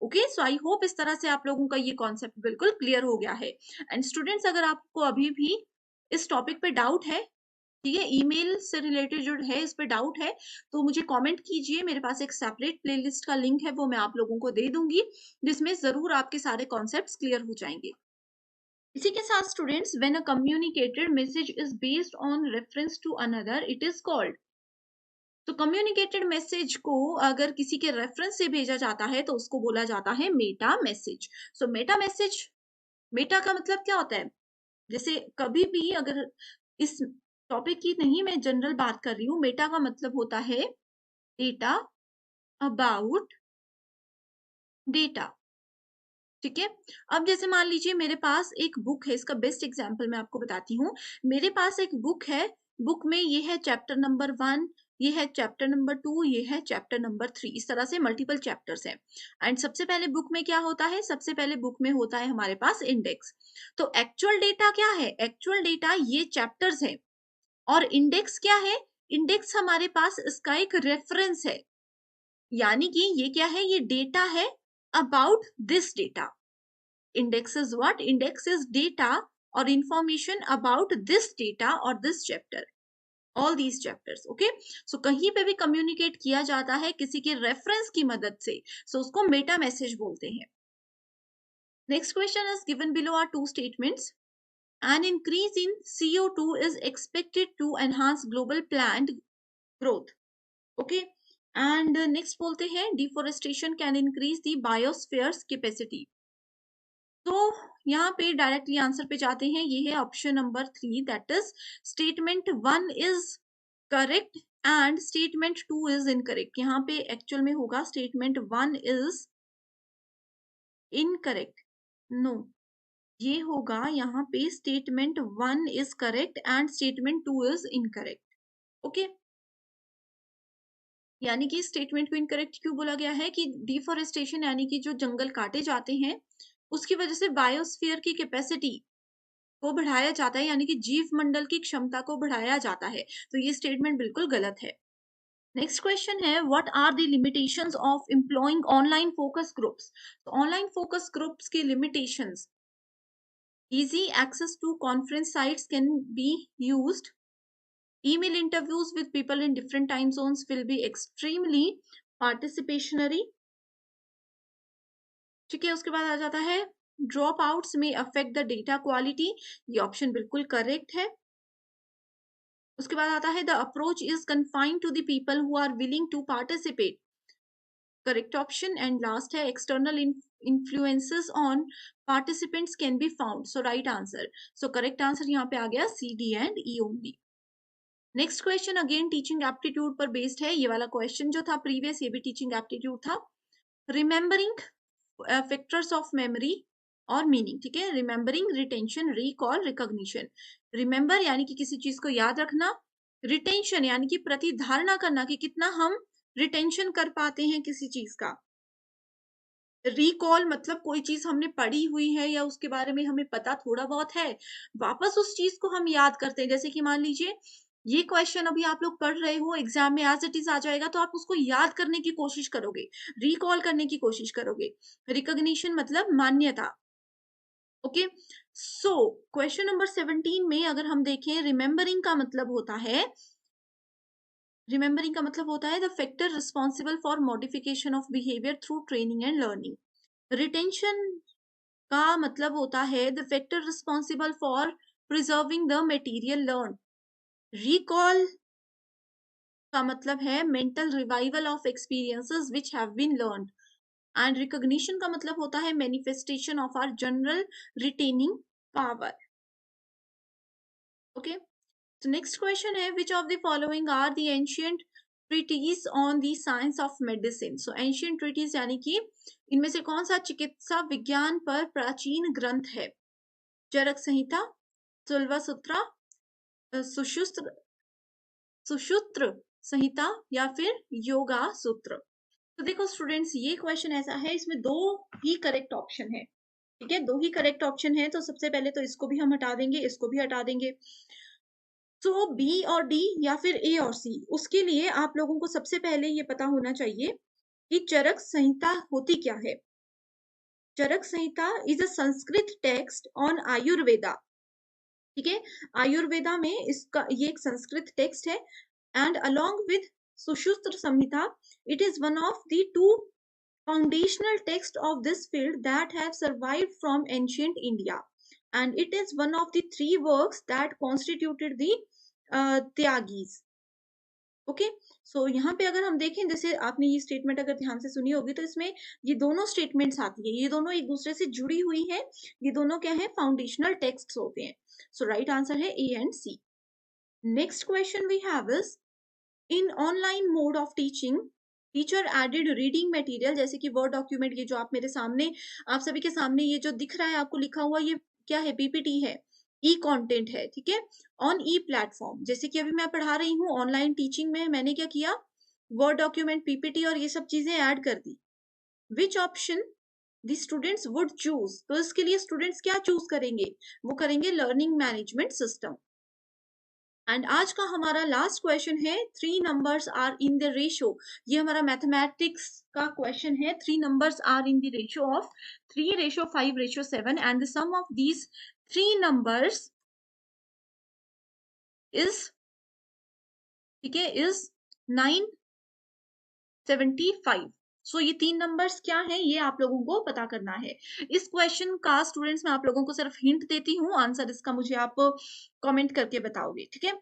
ओके, सो आई होप इस तरह से आप लोगों का ये कॉन्सेप्ट बिल्कुल क्लियर हो गया है। एंड स्टूडेंट्स, अगर आपको अभी भी इस टॉपिक पे डाउट है, ठीक है, ईमेल से रिलेटेड जो है इस पे डाउट है, तो मुझे कमेंट कीजिए। मेरे पास एक सेपरेट प्लेलिस्ट का लिंक है, वो मैं आप लोगों को दे दूंगी, जिसमें जरूर आपके सारे कॉन्सेप्ट्स क्लियर हो जाएंगे। इसी के साथ students, when a communicated message is based on reference to another, it is called. तो कम्युनिकेटेड मैसेज को अगर किसी के रेफरेंस से भेजा जाता है, तो उसको बोला जाता है मेटा मैसेज। सो मेटा मैसेज, मेटा का मतलब क्या होता है? जैसे कभी भी अगर इस टॉपिक की नहीं, मैं जनरल बात कर रही हूँ, मेटा का मतलब होता है डेटा अबाउट डेटा। ठीक है, अब जैसे मान लीजिए मेरे पास एक बुक है, इसका बेस्ट एग्जांपल मैं आपको बताती हूँ। मेरे पास एक बुक है, बुक में ये है चैप्टर नंबर 1, ये है चैप्टर नंबर 2, ये है चैप्टर नंबर 3, इस तरह से मल्टीपल चैप्टर्स हैं। एंड सबसे पहले बुक में क्या होता है? सबसे पहले बुक में होता है हमारे पास इंडेक्स। तो एक्चुअल डेटा क्या है? एक्चुअल डेटा ये चैप्टर्स है, और इंडेक्स क्या है? इंडेक्स हमारे पास इसका एक रेफरेंस है, यानी कि ये क्या है? ये डेटा है about this data. Index is what? Index is data और इंफॉर्मेशन अबाउट दिस डेटा और this chapter, all these chapters. Okay, so कहीं पे भी कम्युनिकेट किया जाता है किसी के रेफरेंस की मदद से, सो उसको मेटा मैसेज बोलते हैं। Next question is given below are two statements. An increase in CO2 is expected to enhance global plant growth. Okay, and next बोलते हैं deforestation can increase the biosphere's capacity. तो यहाँ पे डायरेक्टली आंसर पे जाते हैं, ये है option number 3, that is statement 1 is correct and statement 2 is incorrect. यहाँ पे एक्चुअल में होगा स्टेटमेंट 1 इज इनकरेक्ट, नो, ये होगा यहाँ पे statement 1 is correct and statement 2 is incorrect. Okay, यानी कि स्टेटमेंट को इनकरेक्ट क्यों बोला गया है? कि डिफोरेस्टेशन यानी कि जो जंगल काटे जाते हैं, उसकी वजह से बायोस्फीयर की कैपेसिटी को बढ़ाया जाता है, यानी कि जीव मंडल की क्षमता को बढ़ाया जाता है। तो ये स्टेटमेंट बिल्कुल गलत है। नेक्स्ट क्वेश्चन है, what are the limitations of employing online focus groups? तो ऑनलाइन फोकस ग्रुप्स की limitations: easy access to conference sites can be used, email interviews with people in different time zones will be extremely participatory। ठीक है, उसके बाद आ जाता है dropouts में अफेक्ट द डेटा क्वालिटी, ये ऑप्शन बिल्कुल करेक्ट है। उसके बाद आता है the approach is confined to the people who are willing to participate, correct option. And last है external influences on participants can be found, so right answer. So correct answer यहाँ पे आ गया C, D and E only. Next question again teaching aptitude पर based है। ये वाला question जो था प्रीवियस, ये भी टीचिंग एप्टीट्यूड था। रिमेम्बरिंग फैक्टर्स ऑफ मेमोरी, और मीनिंग, ठीक है। Remembering, retention, recall, recognition. Remember यानी कि किसी चीज को याद रखना, रिटेंशन यानी कि प्रतिधारणा करना कि कितना हम रिटेंशन कर पाते हैं किसी चीज का, रिकॉल मतलब कोई चीज हमने पढ़ी हुई है या उसके बारे में हमें पता थोड़ा बहुत है, वापस उस चीज को हम याद करते हैं। जैसे कि मान लीजिए ये क्वेश्चन अभी आप लोग पढ़ रहे हो, एग्जाम में एज इट इज आ जाएगा, तो आप उसको याद करने की कोशिश करोगे, रिकॉल करने की कोशिश करोगे। रिकॉग्निशन मतलब मान्यता। ओके, सो क्वेश्चन नंबर 17 में अगर हम देखें, रिमेम्बरिंग का मतलब होता है the factor responsible for modification of behaviour through training and learning. Retention का मतलब होता है the factor responsible for preserving the material learn. Recall का मतलब है mental revival of experiences which have been learned. And recognition का मतलब होता है manifestation of our general retaining power. Okay, तो नेक्स्ट क्वेश्चन है which of the following are the ancient treaties on the science of medicine. So ancient treaties यानी कि इनमें से कौन सा चिकित्सा विज्ञान पर प्राचीन ग्रंथ है? चरक संहिता, तुलवा सूत्रा, सुश्रुत सुश्रुत संहिता या फिर योगा सूत्र। तो देखो स्टूडेंट्स, ये क्वेश्चन ऐसा है, इसमें दो ही करेक्ट ऑप्शन है, ठीक है, दो ही करेक्ट ऑप्शन है। तो सबसे पहले तो इसको भी हम हटा देंगे, इसको भी हटा देंगे। तो बी और डी या फिर ए और सी, उसके लिए आप लोगों को सबसे पहले ये पता होना चाहिए कि चरक संहिता होती क्या है। Charaka Samhita is a Sanskrit text on Ayurveda, ठीक है। आयुर्वेदा में इसका ये एक संस्कृत टेक्स्ट है। And along with Sushruta Samhita, it is one of the two foundational text of this field that have survived from ancient India, and it is one of the three works that constituted the Tyagis. Okay, so यहाँ पे अगर हम देखें, जैसे आपने ये statement अगर ध्यान से सुनी होगी, तो इसमें ये दोनों स्टेटमेंट्स आती है, ये दोनों एक दूसरे से जुड़ी हुई है, ये दोनों क्या है, फाउंडेशनल टेक्स्ट होते हैं। सो राइट आंसर है A and C. Next question we have is in online mode of teaching teacher aided reading material, जैसे कि वर्ड डॉक्यूमेंट, ये जो आप मेरे सामने, आप सभी के सामने ये जो दिख रहा है आपको लिखा हुआ, ये क्या है, पीपीटी है, ई कंटेंट है, ठीक है, ऑन ई प्लेटफॉर्म। जैसे कि अभी मैं पढ़ा रही हूँ ऑनलाइन टीचिंग में, मैंने क्या किया, वर्ड डॉक्यूमेंट, पीपीटी और ये सब चीजें ऐड कर दी। Which option the students would choose, तो इसके लिए स्टूडेंट्स क्या चूज करेंगे, वो करेंगे लर्निंग मैनेजमेंट सिस्टम। एंड आज का हमारा लास्ट क्वेश्चन है, three numbers are in the ratio. ये हमारा मैथमेटिक्स का क्वेश्चन है, three numbers are in the ratio of 3:5:7 and the sum of these three numbers is, ठीक है, इज 975। सो ये तीन नंबर्स क्या है, ये आप लोगों को पता करना है। इस क्वेश्चन का स्टूडेंट्स मैं आप लोगों को सिर्फ हिंट देती हूँ, आंसर इसका मुझे आप कमेंट करके बताओगे, ठीक है।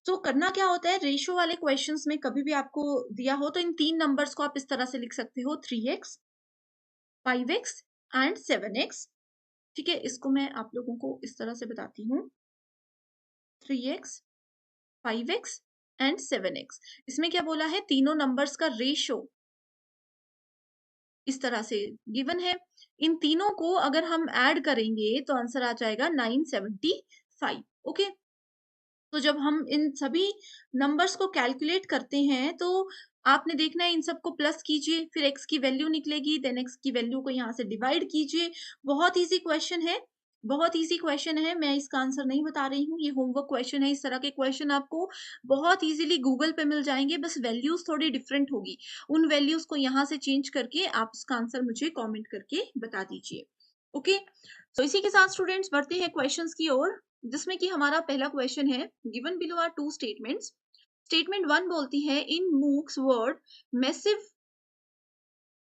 तो करना क्या होता है, रेशियो वाले क्वेश्चंस में कभी भी आपको दिया हो तो इन तीन नंबर्स को आप इस तरह से लिख सकते हो, 3x, 5x एंड 7x, ठीक है। इसको मैं आप लोगों को इस तरह से बताती हूँ, 3x, 5x एंड 7x। इसमें क्या बोला है, तीनों नंबर्स का रेशियो इस तरह से गिवन है। इन तीनों को अगर हम ऐड करेंगे तो आंसर आ जाएगा 975। ओके, तो जब हम इन सभी नंबर्स को कैलकुलेट करते हैं तो आपने देखना है, इन सबको प्लस कीजिए, फिर x की वैल्यू निकलेगी, देन x की वैल्यू को यहाँ से डिवाइड कीजिए। बहुत इजी क्वेश्चन है, बहुत इजी क्वेश्चन है, मैं इसका आंसर नहीं बता रही हूँ, ये होमवर्क क्वेश्चन है। इस तरह के क्वेश्चन आपको बहुत इजीली गूगल पे मिल जाएंगे, बस वैल्यूज थोड़ी डिफरेंट होगी। उन वैल्यूज को यहाँ से चेंज करके आप उसका आंसर मुझे कॉमेंट करके बता दीजिए। ओके, तो इसी के साथ स्टूडेंट्स बढ़ते हैं क्वेश्चंस की ओर, जिसमें कि हमारा पहला क्वेश्चन है, given below are two statements. Statement 1 बोलती है in MOOCs word massive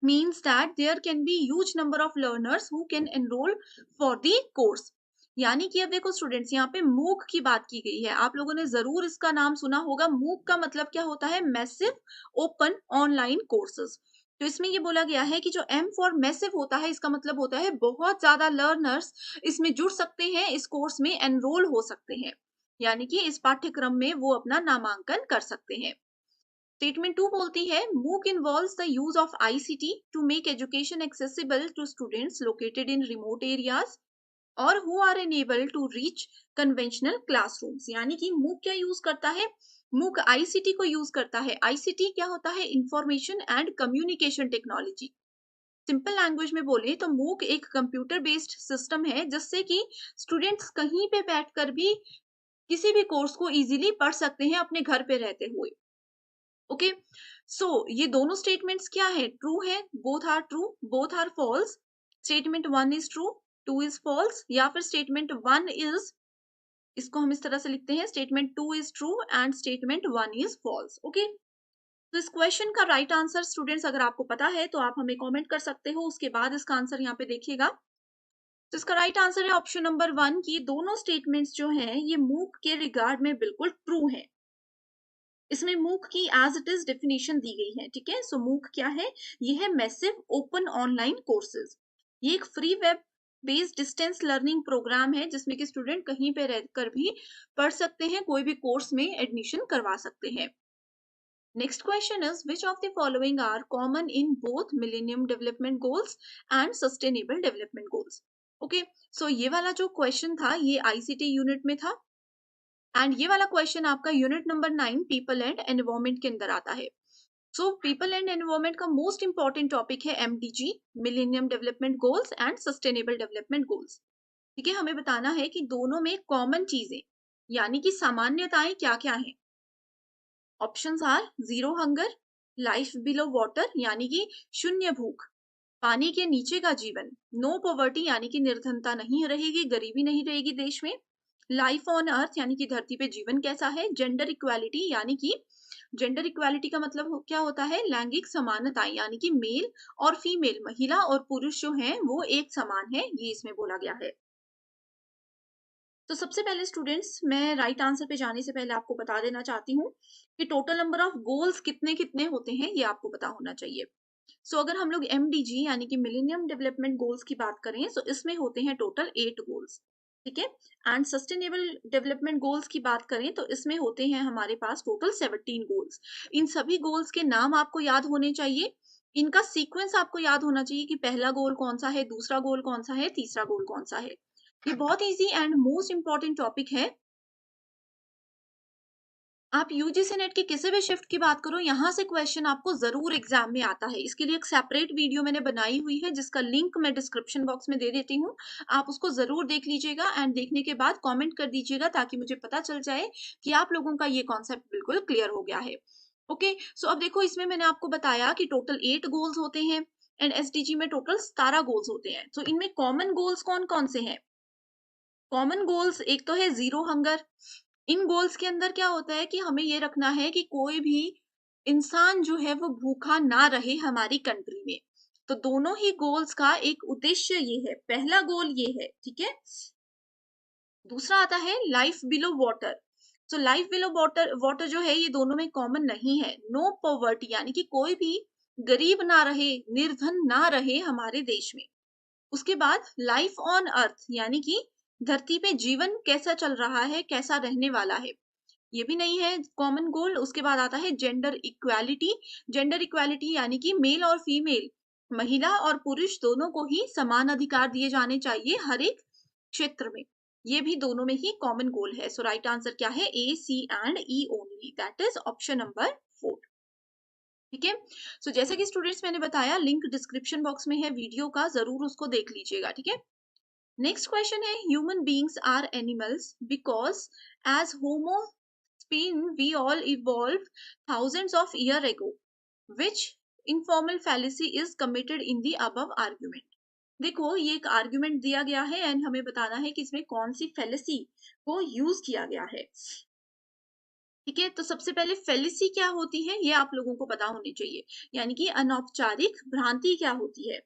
means that there can be huge number of learners who can enroll for the course। यानी कि अब देखो स्टूडेंट्स, यहाँ पे मूक की बात की गई है, आप लोगों ने जरूर इसका नाम सुना होगा। मूक का मतलब क्या होता है, मैसिव ओपन ऑनलाइन कोर्सेज। तो इसमें ये बोला गया है कि जो M फॉर मैसिव होता है, इसका मतलब होता है बहुत ज्यादा लर्नर्स इसमें जुड़ सकते हैं, इस कोर्स में एनरोल हो सकते हैं, यानी कि इस पाठ्यक्रम में वो अपना नामांकन कर सकते हैं। स्टेटमेंट 2 बोलती है MOOC involves the use of ICT to make education accessible to students located in remote areas और who are unable to reach conventional classrooms. यानी कि MOOC क्या यूज करता है, MOOC ICT को यूज करता है। ICT क्या होता है, information and communication technology. Simple language में बोले तो MOOC एक कंप्यूटर बेस्ड सिस्टम है जिससे कि स्टूडेंट्स कहीं पे बैठकर भी किसी भी कोर्स को इजीली पढ़ सकते हैं अपने घर पे रहते हुए। ओके, सो ये दोनों स्टेटमेंट्स क्या है, ट्रू है, both are true, both are false. Statement 1 is true, 2 is false, या फिर स्टेटमेंट 1 इज, इसको हम इस तरह से लिखते हैं, statement 2 is true and statement 1 is false. Okay, तो इस क्वेश्चन का राइट आंसर स्टूडेंट्स अगर आपको पता है तो आप हमें कमेंट कर सकते हो, उसके बाद इसका आंसर यहाँ पे देखिएगा। तो इसका राइट आंसर है ऑप्शन नंबर 1 की दोनों स्टेटमेंट्स जो हैं ये MOOC के रिगार्ड में बिल्कुल ट्रू हैं। इसमें MOOC की एज इट इज डेफिनेशन दी गई है। ठीक है, सो MOOC क्या है, ये है मैसिव ओपन ऑनलाइन कोर्सेज। ये एक free web based distance learning programme है जिसमें कि स्टूडेंट कहीं पे रहकर भी पढ़ सकते हैं, कोई भी कोर्स में एडमिशन करवा सकते हैं। Next question is which of the following are common in both Millennium Development Goals and Sustainable Development Goals? Okay, so ये वाला जो क्वेश्चन था ये ICT यूनिट में था एंड ये वाला क्वेश्चन आपका unit number 9 people and environment के अंदर आता है। सो पीपल एंड एनवायरमेंट का मोस्ट इंपॉर्टेंट टॉपिक है MDG, millennium development goals and sustainable development goals. ठीक है, हमें बताना है कि दोनों में कॉमन चीजें यानी कि सामान्यताएं क्या क्या हैं। Options are zero hunger, life below water यानी कि शून्य भूख, पानी के नीचे का जीवन, नो पॉवर्टी यानी कि निर्धनता नहीं रहेगी, गरीबी नहीं रहेगी देश में, लाइफ ऑन अर्थ यानी कि धरती पे जीवन कैसा है, जेंडर इक्वालिटी यानी कि जेंडर इक्वालिटी का मतलब क्या होता है, लैंगिक समानता यानी कि मेल और फीमेल, महिला और पुरुष जो हैं वो एक समान है, ये इसमें बोला गया है। तो सबसे पहले स्टूडेंट्स मैं राइट आंसर पे जाने से पहले आपको बता देना चाहती हूँ कि टोटल नंबर ऑफ गोल्स कितने कितने होते हैं ये आपको पता होना चाहिए। सो अगर हम लोग MDG यानी कि मिलेनियम डेवलपमेंट गोल्स की बात करें तो इसमें होते हैं टोटल 8 गोल्स। ठीक है, एंड सस्टेनेबल डेवलपमेंट गोल्स की बात करें तो इसमें होते हैं हमारे पास टोटल 17 गोल्स। इन सभी गोल्स के नाम आपको याद होने चाहिए, इनका सीक्वेंस आपको याद होना चाहिए कि पहला गोल कौन सा है, दूसरा गोल कौन सा है, तीसरा गोल कौन सा है। ये बहुत easy and most important topic है। आप यूजीसी नेट की किसी भी शिफ्ट की बात करो, यहाँ से क्वेश्चन आपको जरूर एग्जाम में आता है। इसके लिए एक सेपरेट वीडियो मैंने बनाई हुई है जिसका लिंक मैं डिस्क्रिप्शन बॉक्स में दे देती हूँ, आप उसको जरूर देख लीजिएगा एंड देखने के बाद कमेंट कर दीजिएगा ताकि मुझे पता चल जाए कि आप लोगों का ये कॉन्सेप्ट बिल्कुल क्लियर हो गया है। ओके, सो अब देखो इसमें मैंने आपको बताया कि टोटल 8 गोल्स होते हैं एंड SDG में टोटल 17 गोल्स होते हैं। तो इनमें कॉमन गोल्स कौन कौन से हैं? कॉमन गोल्स एक तो है जीरो हंगर। इन गोल्स के अंदर क्या होता है कि हमें ये रखना है कि कोई भी इंसान जो है वो भूखा ना रहे हमारी कंट्री में। तो दोनों ही गोल्स का एक उद्देश्य ये है, पहला गोल ये है। ठीक है, दूसरा आता है life below water. So life below water, water जो है ये दोनों में कॉमन नहीं है। नो पॉवर्टी यानी कि कोई भी गरीब ना रहे, निर्धन ना रहे हमारे देश में। उसके बाद लाइफ ऑन अर्थ यानी कि धरती पे जीवन कैसा चल रहा है, कैसा रहने वाला है, ये भी नहीं है कॉमन गोल। उसके बाद आता है जेंडर इक्वालिटी। जेंडर इक्वालिटी यानी कि मेल और फीमेल, महिला और पुरुष दोनों को ही समान अधिकार दिए जाने चाहिए हर एक क्षेत्र में, ये भी दोनों में ही कॉमन गोल है। सो राइट आंसर क्या है, A, C and E only, that is option number 4। ठीक है, सो जैसे कि स्टूडेंट्स मैंने बताया लिंक डिस्क्रिप्शन बॉक्स में है वीडियो का, जरूर उसको देख लीजिएगा। ठीक है, नेक्स्ट क्वेश्चन है human beings are animals because as homo spin we all evolved thousands of years ago. Which informal fallacy is committed in the above argument? देखो ये एक आर्ग्यूमेंट दिया गया है एंड हमें बताना है कि इसमें कौन सी फेलिसी को यूज किया गया है। ठीक है, तो सबसे पहले फेलिसी क्या होती है ये आप लोगों को पता होनी चाहिए, यानी कि अनौपचारिक भ्रांति क्या होती है।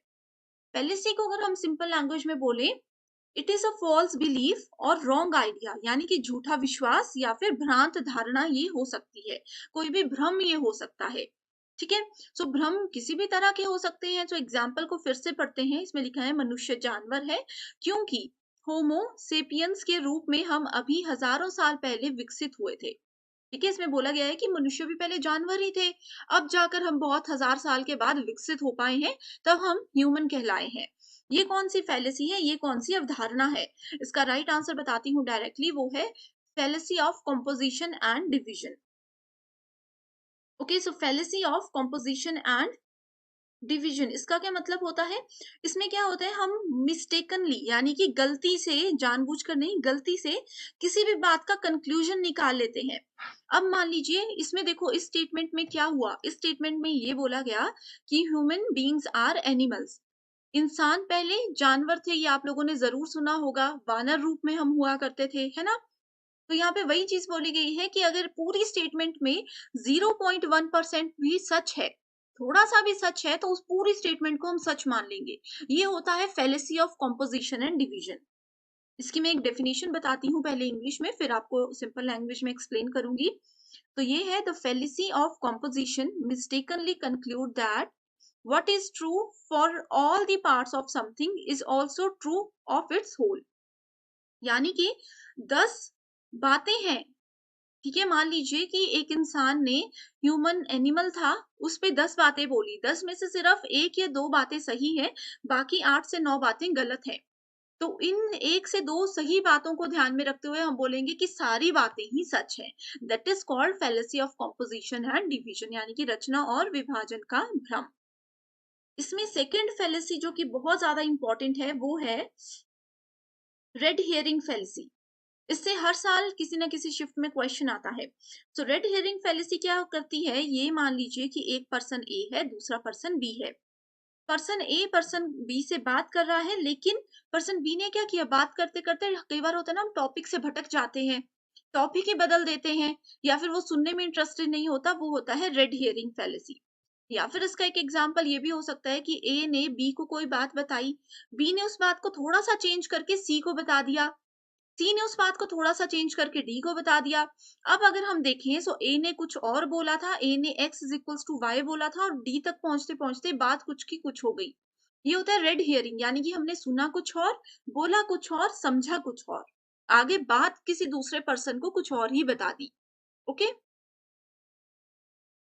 फेलिसी को अगर हम सिंपल लैंग्वेज में बोले, it is a false belief और रॉन्ग आइडिया, यानी कि झूठा विश्वास या फिर भ्रांत धारणा ये हो सकती है, कोई भी भ्रम ये हो सकता है। ठीक है, सो भ्रम किसी भी तरह के हो सकते हैं। तो एग्जाम्पल को फिर से पढ़ते हैं, इसमें लिखा है मनुष्य जानवर है क्योंकि होमो सेपियंस के रूप में हम अभी हजारों साल पहले विकसित हुए थे। ठीक है, इसमें बोला गया है कि मनुष्य भी पहले जानवर ही थे, अब जाकर हम बहुत हजार साल के बाद विकसित हो पाए हैं, तब हम ह्यूमन कहलाए हैं। ये कौन सी फैलेसी है, ये कौन सी अवधारणा है? इसका राइट आंसर बताती हूँ डायरेक्टली, वो है fallacy of composition and division. Okay, so fallacy of composition and division, इसका क्या मतलब होता है? इसमें क्या होता है, हम मिस्टेकनली यानी कि गलती से, जानबूझकर नहीं, गलती से किसी भी बात का कंक्लूजन निकाल लेते हैं। अब मान लीजिए इसमें देखो, इस स्टेटमेंट में क्या हुआ, इस स्टेटमेंट में ये बोला गया कि ह्यूमन बीइंग्स आर एनिमल्स, इंसान पहले जानवर थे, ये आप लोगों ने जरूर सुना होगा, वानर रूप में हम हुआ करते थे, है ना? तो यहाँ पे वही चीज बोली गई है कि अगर पूरी स्टेटमेंट में 0.1% भी सच है, थोड़ा सा भी सच है, तो उस पूरी स्टेटमेंट को हम सच मान लेंगे। ये होता है fallacy of composition and division. इसकी मैं एक डेफिनेशन बताती हूँ पहले इंग्लिश में, फिर आपको सिंपल लैंग्वेज में एक्सप्लेन करूंगी। तो ये है, the fallacy of composition mistakenly conclude that what is true for all the parts of something is also true of its whole। यानी कि 10 बातें हैं, ठीक है, मान लीजिए कि एक इंसान ने, ह्यूमन एनिमल था, उस पे 10 बातें बोली, 10 में से सिर्फ 1 या 2 बातें सही है, बाकी 8 से 9 बातें गलत हैं। तो इन 1 से 2 सही बातों को ध्यान में रखते हुए हम बोलेंगे कि सारी बातें ही सच हैं। That is called fallacy of composition and division, यानी कि रचना और विभाजन का भ्रम। इसमें सेकंड फैलेसी जो कि बहुत ज्यादा इंपॉर्टेंट है, वो है रेड हियरिंग फैलेसी। इससे हर साल किसी ना किसी शिफ्ट में क्वेश्चन आता है। सो रेड हेयरिंग फैलेसी क्या करती है, ये मान लीजिए कि एक पर्सन ए है, दूसरा पर्सन बी है। पर्सन ए पर्सन बी से बात कर रहा है, लेकिन पर्सन बी ने क्या किया, बात करते करते, कई बार होता है ना, हम टॉपिक से भटक जाते हैं, टॉपिक ही बदल देते हैं, या फिर वो सुनने में इंटरेस्टेड नहीं होता, वो होता है रेड हियरिंग फैलेसी। या फिर इसका एक एग्जाम्पल ये भी हो सकता है कि ए ने बी को कोई बात बताई, बी ने उस बात को थोड़ा सा चेंज करके सी को बता दिया, सी ने उस बात को थोड़ा सा चेंज करके डी को बता दिया। अब अगर हम देखें, सो ए ने कुछ और बोला था, ए ने x is equals to Y बोला था, और डी तक पहुंचते पहुंचते बात कुछ की कुछ हो गई। ये होता है रेड हियरिंग, यानी कि हमने सुना कुछ और, बोला कुछ और, समझा कुछ और, आगे बात किसी दूसरे पर्सन को कुछ और ही बता दी। Okay,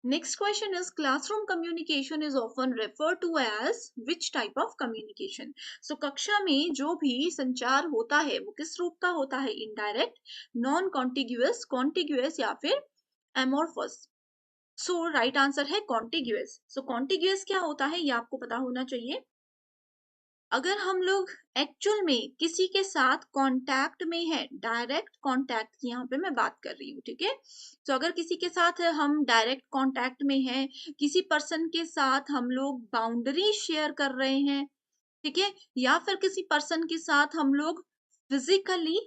next question is, classroom communication is often referred to as which type of communication? So कक्षा में जो भी संचार होता है वो किस रूप का होता है? इनडायरेक्ट, नॉन कॉन्टिग्यूअस, कॉन्टिग्यूअस या फिर एमोरफस? सो राइट आंसर है कॉन्टिग्यूअस। सो कॉन्टिग्यूअस क्या होता है, ये आपको पता होना चाहिए। अगर हम लोग एक्चुअल में किसी के साथ कांटेक्ट में है, डायरेक्ट कांटेक्ट की यहाँ पे मैं बात कर रही हूँ, ठीक है? तो अगर किसी के साथ हम डायरेक्ट कांटेक्ट में हैं, किसी पर्सन के साथ हम लोग बाउंड्री शेयर कर रहे हैं, ठीक है, या फिर किसी पर्सन के साथ हम लोग फिजिकली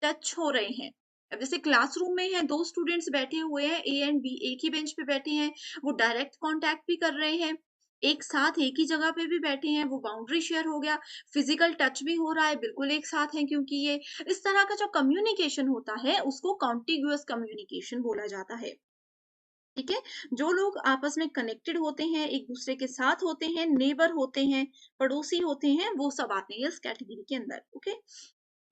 टच हो रहे हैं। अब जैसे क्लासरूम में है, 2 स्टूडेंट्स बैठे हुए हैं, ए एंड बी, एक ही बेंच पे बैठे हैं, वो डायरेक्ट कांटेक्ट भी कर रहे हैं, एक साथ एक ही जगह पे भी बैठे हैं, वो बाउंड्री शेयर हो गया, फिजिकल टच भी हो रहा है, बिल्कुल एक साथ हैं, क्योंकि ये इस तरह का जो कम्युनिकेशन होता है उसको कॉन्टिग्यूअस कम्युनिकेशन बोला जाता है। ठीक है, जो लोग आपस में कनेक्टेड होते हैं, एक दूसरे के साथ होते हैं, नेबर होते हैं, पड़ोसी होते हैं, वो सब आते हैं इस कैटेगरी के अंदर। ओके,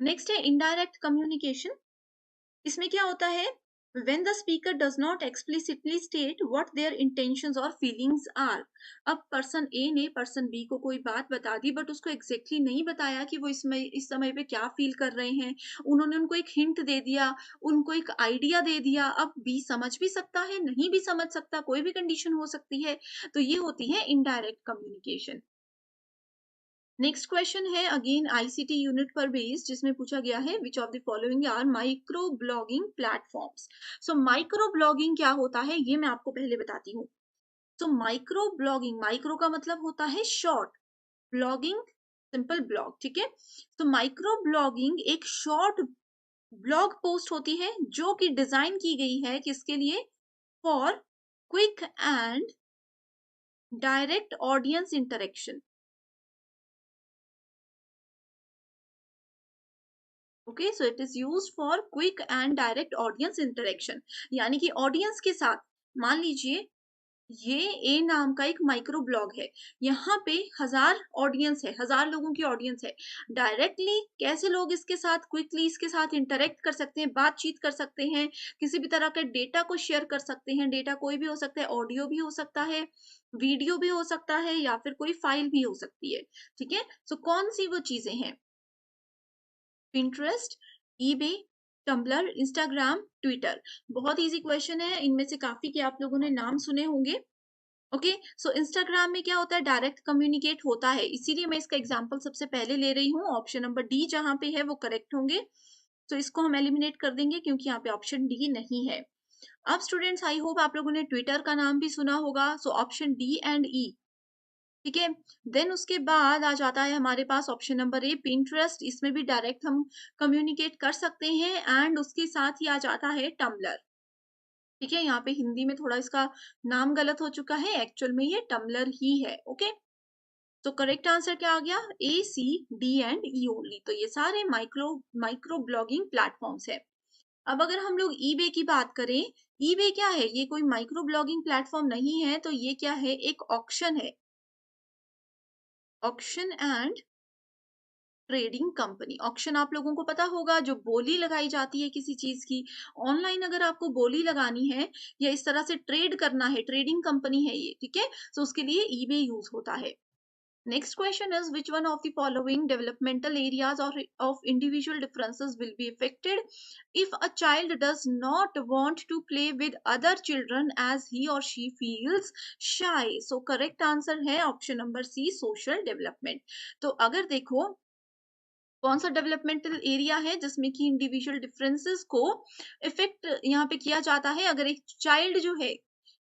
नेक्स्ट है इनडायरेक्ट कम्युनिकेशन। इसमें क्या होता है, when the speaker does not explicitly state what their intentions or feelings are। अब पर्सन ए ने पर्सन बी को कोई बात बता दी, बट उसको एग्जैक्टली नहीं बताया कि वो इस समय पे क्या फील कर रहे हैं, उन्होंने उनको एक हिंट दे दिया, उनको एक आइडिया दे दिया। अब बी समझ भी सकता है, नहीं भी समझ सकता, कोई भी कंडीशन हो सकती है, तो ये होती है इनडायरेक्ट कम्युनिकेशन। नेक्स्ट क्वेश्चन है अगेन आईसीटी यूनिट पर बेस्ड, जिसमें पूछा गया है which of the following are micro blogging platforms. So micro blogging क्या होता है, ये मैं आपको पहले बताती हूँ। सो माइक्रो ब्लॉगिंग, माइक्रो का मतलब होता है शॉर्ट, ब्लॉगिंग सिंपल ब्लॉग, ठीक है? तो माइक्रो ब्लॉगिंग एक शॉर्ट ब्लॉग पोस्ट होती है जो कि डिजाइन की गई है किसके लिए, for quick and direct audience interaction. Okay, so it is use for quick and direct audience interaction, यानी कि ऑडियंस के साथ, मान लीजिए ये ए नाम का एक माइक्रो ब्लॉग है। यहाँ पे 1000 ऑडियंस है, 1000 लोगों की ऑडियंस है। डायरेक्टली कैसे लोग इसके साथ क्विकली इसके साथ इंटरेक्ट कर सकते हैं, बातचीत कर सकते हैं, किसी भी तरह के डेटा को शेयर कर सकते हैं। डेटा कोई भी हो सकता है, ऑडियो भी हो सकता है, वीडियो भी हो सकता है, या फिर कोई फाइल भी हो सकती है। ठीक है, सो कौन सी वो चीजें हैं? Pinterest, eBay, Tumblr, Instagram, Twitter. बहुत इजी क्वेश्चन है, इनमें से काफी के आप लोगों ने नाम सुने होंगे। ओके, सो इंस्टाग्राम में क्या होता है? डायरेक्ट कम्युनिकेट होता है, इसीलिए मैं इसका एग्जांपल सबसे पहले ले रही हूँ। ऑप्शन नंबर डी जहां पे है वो करेक्ट होंगे, तो इसको हम एलिमिनेट कर देंगे क्योंकि यहाँ पे ऑप्शन डी नहीं है। अब स्टूडेंट्स, आई होप आप लोगों ने ट्विटर का नाम भी सुना होगा, सो ऑप्शन डी एंड ई। ठीक है, देन उसके बाद आ जाता है हमारे पास ऑप्शन नंबर ए, पिंटरेस्ट। इसमें भी डायरेक्ट हम कम्युनिकेट कर सकते हैं, एंड उसके साथ ही आ जाता है टम्बलर। ठीक है, यहाँ पे हिंदी में थोड़ा इसका नाम गलत हो चुका है, एक्चुअल में ये टम्बलर ही है। ओके, तो करेक्ट आंसर क्या आ गया? ए, सी, डी एंड ई ओनली। तो ये सारे माइक्रो ब्लॉगिंग प्लेटफॉर्म्स है। अब अगर हम लोग ईबे की बात करें, ईबे क्या है? ये कोई माइक्रो ब्लॉगिंग प्लेटफॉर्म नहीं है, तो ये क्या है? एक ऑक्शन है, auction and trading company. Auction आप लोगों को पता होगा, जो बोली लगाई जाती है किसी चीज की। ऑनलाइन अगर आपको बोली लगानी है या इस तरह से ट्रेड करना है, ट्रेडिंग कंपनी है ये। ठीक है, तो उसके लिए ईबे यूज होता है। Next question is, which one of the following developmental areas or of individual differences will be affected if a child does not want to play with other children as he or she feels shy? So correct answer है option number C, social development। तो अगर देखो कौन सा developmental area है जिसमें कि individual differences को इफेक्ट यहाँ पे किया जाता है। अगर एक चाइल्ड जो है,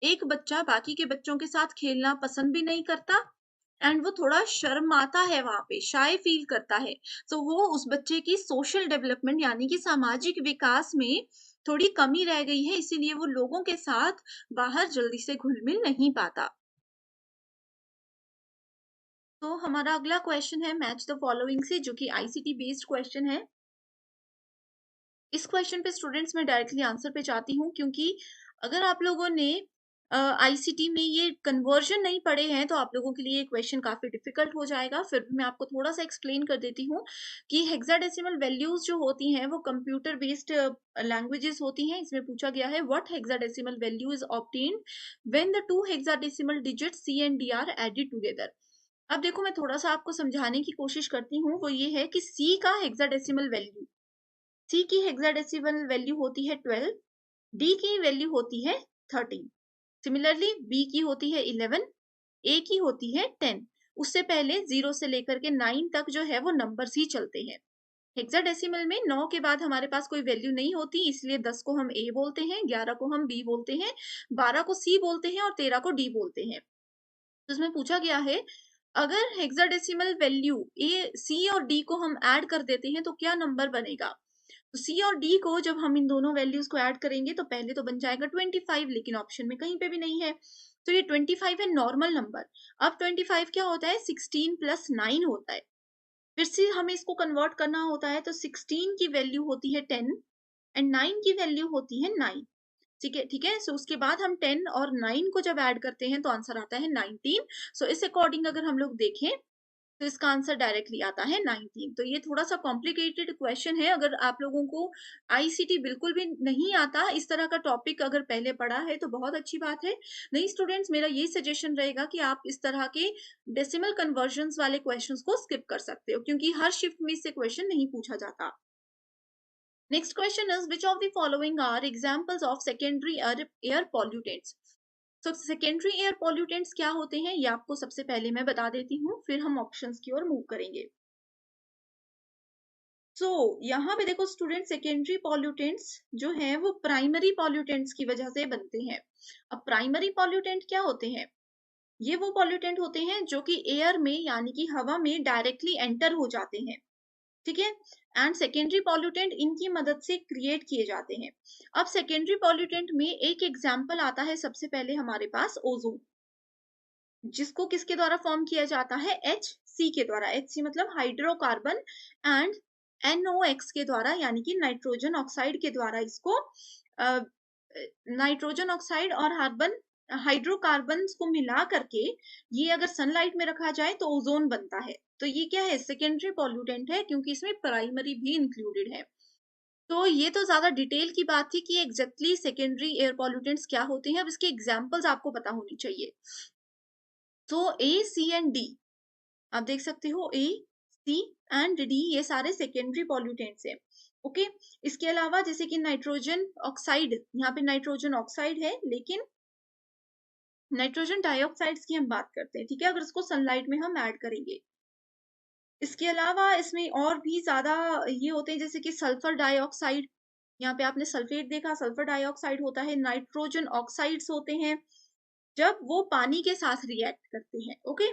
एक बच्चा बाकी के बच्चों के साथ खेलना पसंद भी नहीं करता, एंड वो थोड़ा शर्माता है, वहां पे शाय फील करता है, तो वो उस बच्चे की सोशल डेवलपमेंट यानी कि सामाजिक विकास में थोड़ी कमी रह गई है, इसीलिए वो लोगों के साथ बाहर जल्दी से घुल मिल नहीं पाता। तो हमारा अगला क्वेश्चन है मैच द फॉलोइंग से, जो कि आईसीटी बेस्ड क्वेश्चन है। इस क्वेश्चन पे स्टूडेंट्स मैं डायरेक्टली आंसर पे जाती हूँ, क्योंकि अगर आप लोगों ने आईसीटी में ये कन्वर्जन नहीं पढ़े हैं तो आप लोगों के लिए ये क्वेश्चन काफी डिफिकल्ट हो जाएगा। फिर भी मैं आपको थोड़ा सा एक्सप्लेन कर देती हूँ कि हेक्साडेसिमल वैल्यूज जो होती हैं वो कंप्यूटर बेस्ड लैंग्वेजेस होती हैं। इसमें पूछा गया है, what hexadecimal value is obtained when the two hexadecimal digits C and D are added together. अब देखो, मैं थोड़ा सा आपको समझाने की कोशिश करती हूँ। वो ये है कि सी का हेक्साडेसिमल वैल्यू, सी की हेक्साडेसिमल वैल्यू होती है 12, डी की वैल्यू होती है 13। सिमिलरली बी की होती है 11, ए की होती है 10। उससे पहले 0 से लेकर के 9 तक जो है वो नंबर्स ही चलते हैं। हेक्साडेसिमल में 9 के बाद हमारे पास कोई वैल्यू नहीं होती, इसलिए 10 को हम ए बोलते हैं, 11 को हम बी बोलते हैं, 12 को सी बोलते हैं और 13 को डी बोलते हैं। तो इसमें पूछा गया है, अगर हेक्साडेसिमल वैल्यू ए, सी और डी को हम ऐड कर देते हैं तो क्या नंबर बनेगा? तो सी और डी को जब हम इन दोनों वैल्यूज को ऐड करेंगे तो पहले तो बन जाएगा 25, लेकिन ऑप्शन में कहीं पे भी नहीं है, तो ये 25 है नॉर्मल नंबर। अब 25 क्या होता है? 16 प्लस 9 होता है। फिर से हमें इसको कन्वर्ट करना होता है, तो 16 की वैल्यू होती है 10 एंड 9 की वैल्यू होती है 9। ठीक है, ठीक है। सो उसके बाद हम 10 और 9 को जब ऐड करते हैं तो आंसर आता है 19। सो इस अकॉर्डिंग अगर हम लोग देखें तो इसका आंसर डायरेक्टली आता है 19। तो ये थोड़ा सा कॉम्प्लिकेटेड क्वेश्चन है। अगर आप लोगों को आईसीटी बिल्कुल भी नहीं आता, इस तरह का टॉपिक अगर पहले पढ़ा है तो बहुत अच्छी बात है। नहीं स्टूडेंट्स, मेरा ये सजेशन रहेगा कि आप इस तरह के डेसिमल कन्वर्जन वाले क्वेश्चंस को स्किप कर सकते हो, क्योंकि हर शिफ्ट में इससे क्वेश्चन नहीं पूछा जाता। Next question is, which of the following are examples of secondary air pollutants? तो सेकेंडरी एयर पॉल्यूटेंट्स क्या होते हैं ये आपको सबसे पहले मैं बता देती हूँ, फिर हम ऑप्शंस की ओर मूव करेंगे। यहाँ पे देखो स्टूडेंट, सेकेंडरी पॉल्यूटेंट्स जो हैं वो प्राइमरी पॉल्यूटेंट्स की वजह से बनते हैं। अब प्राइमरी पॉल्यूटेंट क्या होते हैं? ये वो पॉल्यूटेंट होते हैं जो कि एयर में यानी कि हवा में डायरेक्टली एंटर हो जाते हैं। ठीक है, एंड सेकेंडरी पॉल्यूटेंट इनकी मदद से क्रिएट किए जाते हैं। अब सेकेंडरी पॉल्यूटेंट में एक एग्जाम्पल आता है सबसे पहले हमारे पास ओजोन, जिसको किसके द्वारा फॉर्म किया जाता है? HC के द्वारा। HC मतलब हाइड्रोकार्बन, एंड NOx के द्वारा यानी कि नाइट्रोजन ऑक्साइड के द्वारा इसको नाइट्रोजन ऑक्साइड और कार्बन हाइड्रोकार्बन्स को मिला करके ये अगर सनलाइट में रखा जाए तो ओजोन बनता है। तो ये क्या है, सेकेंडरी पॉल्यूटेंट है, क्योंकि इसमें प्राइमरी भी इंक्लूडेड है। तो ये तो ज्यादा डिटेल की बात थी कि एग्जैक्टली सेकेंडरी एयर पॉल्यूटेंट्स क्या होते हैं। अब इसके एग्जांपल्स आपको पता होनी चाहिए। तो ए, सी एंड डी, आप देख सकते हो ए, सी एंड डी ये सारे सेकेंडरी पॉल्यूटेंट्स हैं। ओके, इसके अलावा जैसे कि नाइट्रोजन ऑक्साइड, यहाँ पे नाइट्रोजन ऑक्साइड है, लेकिन नाइट्रोजन डाइऑक्साइड्स की हम बात करते हैं, ठीक है, अगर इसको सनलाइट में हम ऐड करेंगे। इसके अलावा इसमें और भी ज्यादा ये होते हैं, जैसे कि सल्फर डाइऑक्साइड, यहाँ पे आपने सल्फेट देखा, सल्फर डाइऑक्साइड होता है। नाइट्रोजन ऑक्साइड्स होते हैं जब वो पानी के साथ रिएक्ट करते हैं। ओके,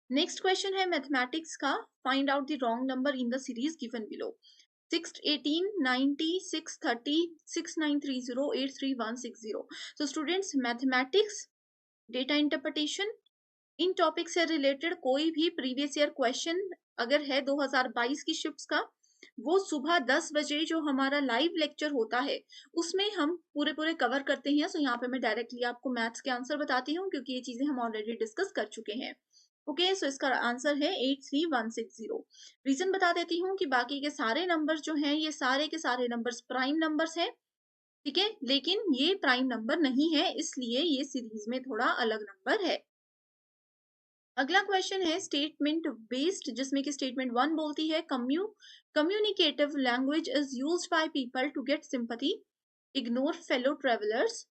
नेक्स्ट क्वेश्चन है मैथमेटिक्स का। Find out the wrong number in the series given below. 6, 18, 90, 630, 6930, 83160। तो स्टूडेंट्स, मैथमेटिक्स, डेटा इंटरप्रिटेशन, इन टॉपिक से रिलेटेड कोई भी प्रीवियस ईयर क्वेश्चन अगर है 2022 की शिफ्ट्स का, वो सुबह 10 बजे जो हमारा लाइव लेक्चर होता है उसमें हम पूरे पूरे कवर करते हैं। सो यहाँ पे मैं डायरेक्टली आपको मैथ्स के आंसर बताती हूँ, क्योंकि ये चीजें हम ऑलरेडी डिस्कस कर चुके हैं। ओके, सो इसका आंसर है 83160। रीजन बता देती हूँ कि बाकी के सारे नंबर्स जो हैं ये सारे के सारे नंबर्स प्राइम नंबर्स हैं, ठीक है, लेकिन ये प्राइम नंबर नहीं है, इसलिए ये सीरीज में थोड़ा अलग नंबर है। अगला क्वेश्चन है स्टेटमेंट बेस्ड, जिसमें कि स्टेटमेंट 1 बोलती है communicative language is used by people to get sympathy, ignore fellow travellers,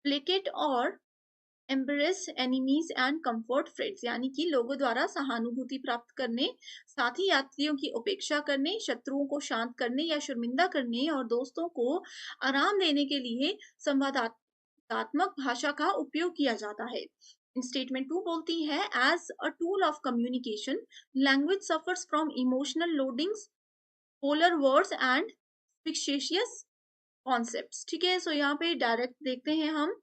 placate और embrace enemies and comfort friends, यानी कि लोगों द्वारा सहानुभूति प्राप्त करने, साथी यात्रियों की उपेक्षा करने, शत्रुओं को शांत करने या शर्मिंदा करने और दोस्तों को आराम देने के लिए संवादात्मक भाषा का उपयोग किया जाता है। स्टेटमेंट 2 बोलती है as a tool of communication language suffers from emotional loadings, polar words and fictitious concepts, ठीक है। सो यहाँ पे डायरेक्ट देखते हैं हम,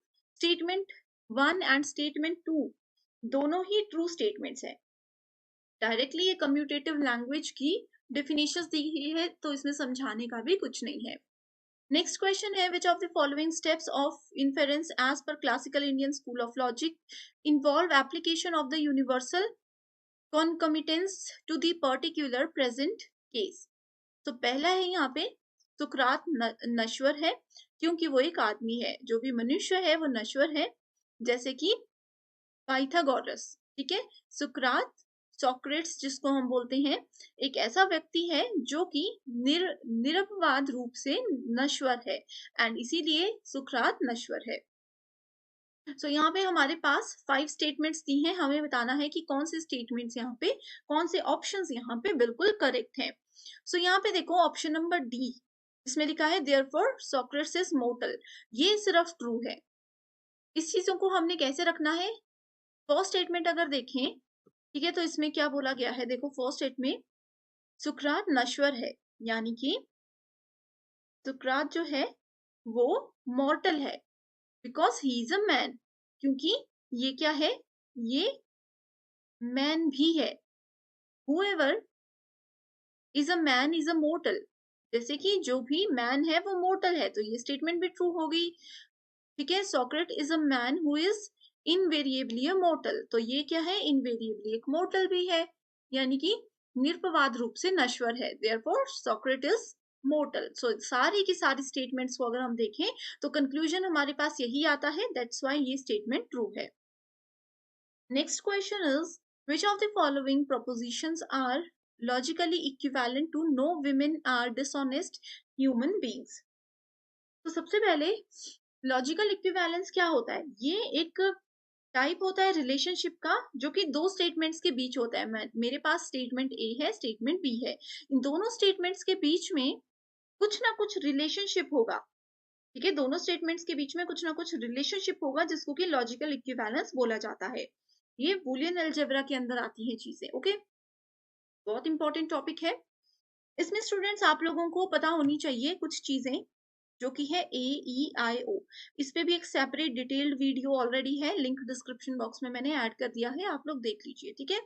स्टेटमेंट 1 एंड स्टेटमेंट 2 दोनों ही ट्रू स्टेटमेंट्स है। डायरेक्टली ये कम्यूटेटिव लैंग्वेज की डेफिनेशंस दी गई है, तो इसमें समझाने का भी कुछ नहीं है। नेक्स्ट क्वेश्चन है which of the following steps of inference as per classical Indian school of logic involve application of the universal concomitance to the particular present case. तो पहला है यहाँ पे सुकरात नश्वर है, क्योंकि वो एक आदमी है, जो भी मनुष्य है वो नश्वर है, जैसे कि पाइथागोरस, ठीक है। सुकरात, सोक्रेट्स जिसको हम बोलते हैं, एक ऐसा व्यक्ति है जो कि निरपवाद रूप से नश्वर है, एंड इसीलिए सुकरात नश्वर है। सो यहाँ पे हमारे पास 5 स्टेटमेंट्स दी हैं, हमें बताना है कि कौन से स्टेटमेंट्स यहाँ पे, कौन से ऑप्शंस यहाँ पे बिल्कुल करेक्ट हैं। सो यहाँ पे देखो ऑप्शन नंबर डी, इसमें लिखा है देयरफॉर सोक्रेट्स इज मोर्टल, ये सिर्फ ट्रू है। इस चीजों को हमने कैसे रखना है, फर्स्ट स्टेटमेंट अगर देखें, ठीक है, तो इसमें क्या बोला गया है, देखो फर्स्ट स्टेटमेंट सुकरात नश्वर है, यानी कि सुकरात जो है वो मॉर्टल है, because he is a man, क्योंकि ये क्या है, ये मैन भी है। whoever is a man is a mortal, जैसे कि जो भी मैन है वो मोर्टल है, तो ये स्टेटमेंट भी ट्रू होगी, ठीक है। Socrates is a man who is invariably a mortal, तो ये क्या है, इनवेरिएबली एक मोर्टल भी है, यानी कि निरपवाद रूप से नश्वर है, देयरफॉर सोक्रेट इज मोर्टल। सो सारी की सारी स्टेटमेंट्स को अगर हम देखें तो कंक्लूजन हमारे पास यही आता है, दैट्स व्हाई ये स्टेटमेंट ट्रू है। Next question is which of the following propositions are logically equivalent to no women are dishonest human beings। तो सबसे पहले लॉजिकल इक्विवेलेंस क्या होता है, ये एक टाइप होता है रिलेशनशिप का, जो कि दो स्टेटमेंट्स के बीच होता है। मेरे पास स्टेटमेंट ए है, स्टेटमेंट बी है, इन दोनों स्टेटमेंट्स के बीच में कुछ ना कुछ रिलेशनशिप होगा, ठीक है, दोनों स्टेटमेंट्स के बीच में कुछ ना कुछ रिलेशनशिप होगा, जिसको कि लॉजिकल इक्विवेलेंस बोला जाता है। ये बूलियन अलजेब्रा के अंदर आती है चीजें, ओके, बहुत इंपॉर्टेंट टॉपिक है। इसमें स्टूडेंट्स आप लोगों को पता होनी चाहिए कुछ चीजें, जो कि है AEIO, इस पे भी एक सेपरेट डिटेल्ड वीडियो ऑलरेडी है, लिंक डिस्क्रिप्शन बॉक्स में मैंने ऐड कर दिया है, आप लोग देख लीजिए, ठीक है।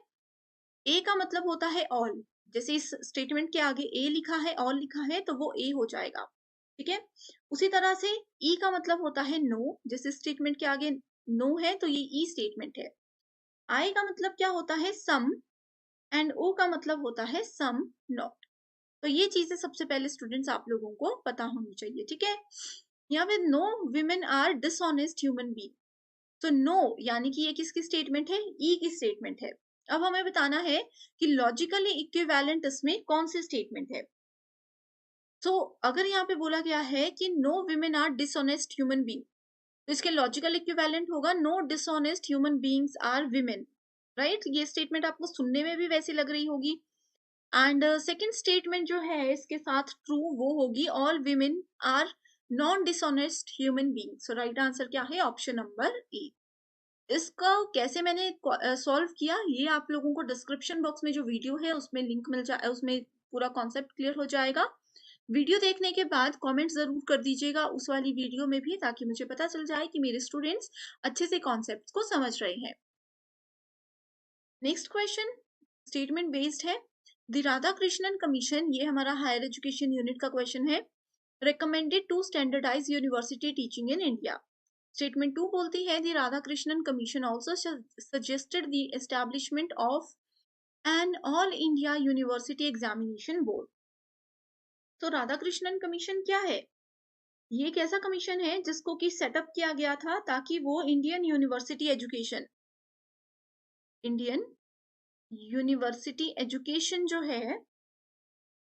ए का मतलब होता है ऑल, जैसे इस स्टेटमेंट के आगे ए लिखा है, ऑल लिखा है, तो वो ए हो जाएगा। ठीक है। उसी तरह से ई का मतलब होता है नो, जैसे स्टेटमेंट के आगे नो है तो ये ई स्टेटमेंट है। आई का मतलब क्या होता है सम, एंड ओ का मतलब होता है सम नॉट। तो ये चीजें सबसे पहले स्टूडेंट्स आप लोगों को पता होनी चाहिए, ठीक है। यहाँ पे no women are dishonest human being, तो नो यानी कि ये किसकी स्टेटमेंट है, ई की स्टेटमेंट है। अब हमें बताना है कि लॉजिकली इक्विवेलेंट इसमें कौन सी स्टेटमेंट है। तो अगर यहाँ पे बोला गया है कि no women are dishonest human being, तो इसके लॉजिकल इक्विवेलेंट होगा no dishonest human beings are women, right. ये स्टेटमेंट आपको सुनने में भी वैसी लग रही होगी। एंड सेकंड स्टेटमेंट जो है इसके साथ ट्रू वो होगी all women are non dishonest human being. So right answer क्या है, ऑप्शन नंबर ए। इसका कैसे मैंने सॉल्व किया ये आप लोगों को डिस्क्रिप्शन बॉक्स में जो वीडियो है उसमें लिंक मिल जाए, उसमें पूरा कॉन्सेप्ट क्लियर हो जाएगा। वीडियो देखने के बाद कमेंट जरूर कर दीजिएगा उस वाली वीडियो में भी, ताकि मुझे पता चल जाए कि मेरे स्टूडेंट्स अच्छे से कॉन्सेप्ट्स को समझ रहे हैं। नेक्स्ट क्वेश्चन स्टेटमेंट बेस्ड है। द राधा कृष्णन कमीशन, ये हमारा हायर एजुकेशन यूनिट का क्वेश्चन है, recommended to standardize university teaching in India. Statement 2 बोलती है the Radhakrishnan Commission also suggested the establishment of an all India university examination board. तो Radhakrishnan commission क्या है, ये एक ऐसा कमीशन है जिसको कि सेटअप किया गया था ताकि वो इंडियन यूनिवर्सिटी एजुकेशन जो है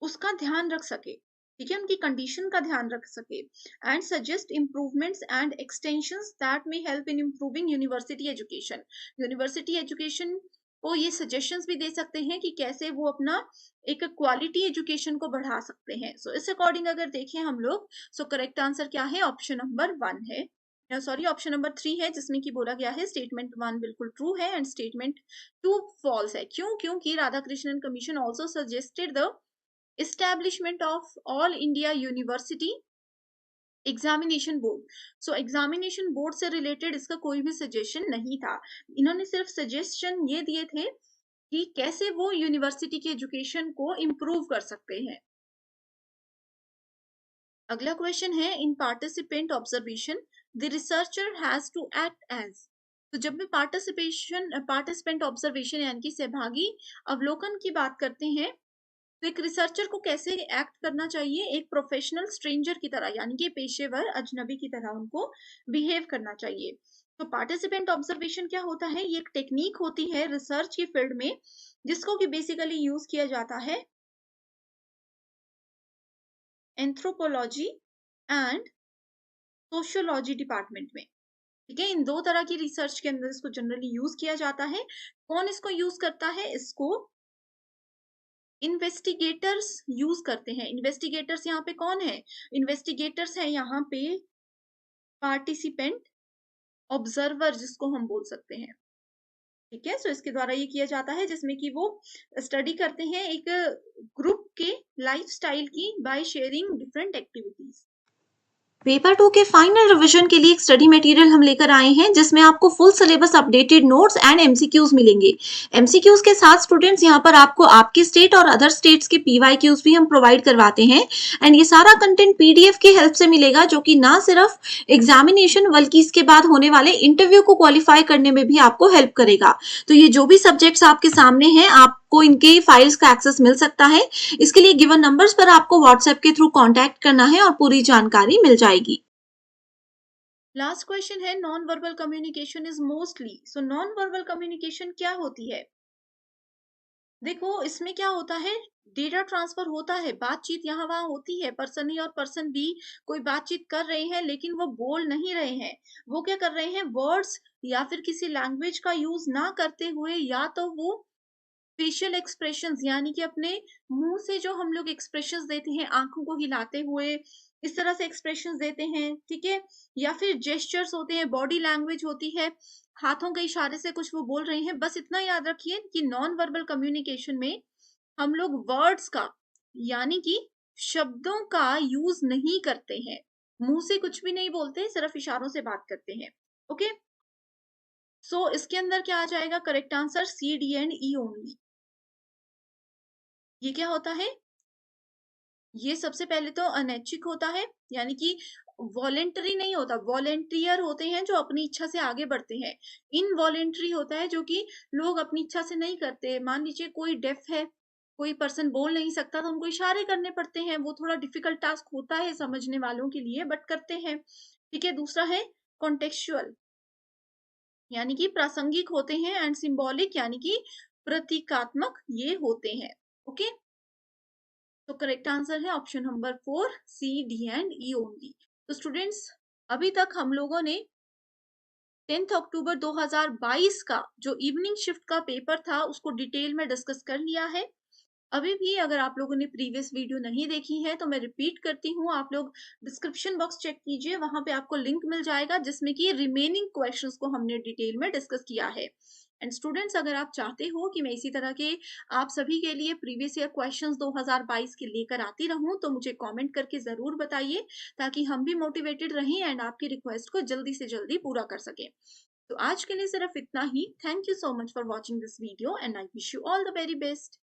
उसका ध्यान रख सके, ठीक है, उनकी कंडीशन का ध्यान रख सके, and suggest improvements and extensions that may help in improving university education. University education को ये सजेशंस भी दे सकते हैं कि कैसे वो अपना एक क्वालिटी एजुकेशन को बढ़ा सकते हैं। सो इस अकॉर्डिंग अगर देखें हम लोग, सो करेक्ट आंसर क्या है, ऑप्शन नंबर 1 है, सॉरी ऑप्शन नंबर 3 है, जिसमें कि बोला गया है स्टेटमेंट 1 बिल्कुल ट्रू है एंड स्टेटमेंट 2 फॉल्स है। क्यों, क्योंकि Radhakrishnan commission also suggested the establishment of all India University examination board. So examination board से रिलेटेड इसका कोई भी सजेशन नहीं था, इन्होंने सिर्फ सजेशन ये दिए थे कि कैसे वो यूनिवर्सिटी की एजुकेशन को इम्प्रूव कर सकते हैं। अगला क्वेश्चन है in participant observation the researcher has to act as. तो जब भी पार्टिसिपेंट ऑब्जर्वेशन यानी कि सहभागी अवलोकन की बात करते हैं तो एक रिसर्चर को कैसे एक्ट करना चाहिए, एक प्रोफेशनल स्ट्रेंजर की तरह यानी कि पेशेवर अजनबी की तरह उनको बिहेव करना चाहिए। तो पार्टिसिपेंट ऑब्जर्वेशन क्या होता है, ये एक टेक्निक होती है रिसर्च की फील्ड में जिसको कि बेसिकली यूज किया जाता है एंथ्रोपोलॉजी एंड सोशियोलॉजी डिपार्टमेंट में, ठीक है। इन दो तरह की रिसर्च के अंदर इसको जनरली यूज किया जाता है। कौन इसको यूज करता है, इसको इन्वेस्टिगेटर्स यूज करते हैं। इन्वेस्टिगेटर्स यहाँ पे कौन है, इन्वेस्टिगेटर्स है यहाँ पे पार्टिसिपेंट ऑब्जर्वर जिसको हम बोल सकते हैं, ठीक है। सो इसके द्वारा ये किया जाता है जिसमें कि वो स्टडी करते हैं एक ग्रुप के लाइफस्टाइल की by sharing different activities. Paper 2 के फाइनल रिवीजन के लिए एक स्टडी मटेरियल हम लेकर आए हैं जिसमें आपको full syllabus updated notes and MCQs मिलेंगे। एमसीक्यूज के साथ स्टूडेंट्स यहाँ पर आपको आपके स्टेट और अदर स्टेट्स के पीवाईक्यूज भी हम प्रोवाइड करवाते हैं एंड ये सारा कंटेंट पीडीएफ की हेल्प से मिलेगा जो कि ना सिर्फ एग्जामिनेशन बल्कि इसके बाद होने वाले इंटरव्यू को क्वालिफाई करने में भी आपको हेल्प करेगा। तो ये जो भी सब्जेक्ट्स आपके सामने हैं आपको इनके फाइल्स का एक्सेस मिल सकता है। इसके लिए गिवन नंबर्स पर आपको व्हाट्सएप के थ्रू कांटेक्ट करना है और पूरी जानकारी मिल जाएगी। लास्ट क्वेश्चन है non verbal communication is mostly. So non verbal communication क्या होती है, देखो इसमें क्या होता है, डेटा ट्रांसफर होता है, बातचीत यहाँ वहां होती है, पर्सन ए और पर्सन बी कोई बातचीत कर रहे हैं लेकिन वो बोल नहीं रहे हैं, वो क्या कर रहे हैं, वर्ड्स या फिर किसी लैंग्वेज का यूज ना करते हुए या तो वो फेशियल एक्सप्रेशंस यानी कि अपने मुंह से जो हम लोग एक्सप्रेशंस देते हैं आंखों को हिलाते हुए इस तरह से एक्सप्रेशंस देते हैं, ठीक है, या फिर जेस्चर्स होते हैं, बॉडी लैंग्वेज होती है, हाथों के इशारे से कुछ वो बोल रहे हैं। बस इतना याद रखिए कि नॉन वर्बल कम्युनिकेशन में हम लोग वर्ड्स का यानी कि शब्दों का यूज नहीं करते हैं, मुंह से कुछ भी नहीं बोलते, सिर्फ इशारों से बात करते हैं। ओके, सो इसके अंदर क्या आ जाएगा, correct answer C D and E only. ये क्या होता है, ये सबसे पहले तो अनैच्छिक होता है, यानी कि वॉलेंटरी नहीं होता, वॉलेंटियर होते हैं जो अपनी इच्छा से आगे बढ़ते हैं। इनवॉलेंटरी होता है जो कि लोग अपनी इच्छा से नहीं करते। मान लीजिए कोई डेफ है, कोई पर्सन बोल नहीं सकता तो उनको इशारे करने पड़ते हैं, वो थोड़ा डिफिकल्ट टास्क होता है समझने वालों के लिए, बट करते हैं। ठीक है, दूसरा है कॉन्टेक्चुअल, यानी कि प्रासंगिक होते हैं, एंड सिंबॉलिक यानी कि प्रतीकात्मक ये होते हैं। ओके, तो करेक्ट आंसर है option number 4, C, D and E only. तो स्टूडेंट्स, अभी तक हम लोगों ने 10 अक्टूबर 2022 का जो इवनिंग शिफ्ट का पेपर था उसको डिटेल में डिस्कस कर लिया है। अभी भी अगर आप लोगों ने प्रीवियस वीडियो नहीं देखी है तो मैं रिपीट करती हूँ, आप लोग डिस्क्रिप्शन बॉक्स चेक कीजिए, वहां पे आपको लिंक मिल जाएगा जिसमें कि रिमेनिंग क्वेश्चंस को हमने डिटेल में डिस्कस किया है। एंड स्टूडेंट्स, अगर आप चाहते हो कि मैं इसी तरह के आप सभी के लिए प्रीवियस ईयर क्वेश्चंस 2022 के लेकर आती रहूं तो मुझे कमेंट करके जरूर बताइए, ताकि हम भी मोटिवेटेड रहें एंड आपकी रिक्वेस्ट को जल्दी से जल्दी पूरा कर सकें। तो आज के लिए सिर्फ इतना ही। Thank you so much for watching this video and I wish you all the very best.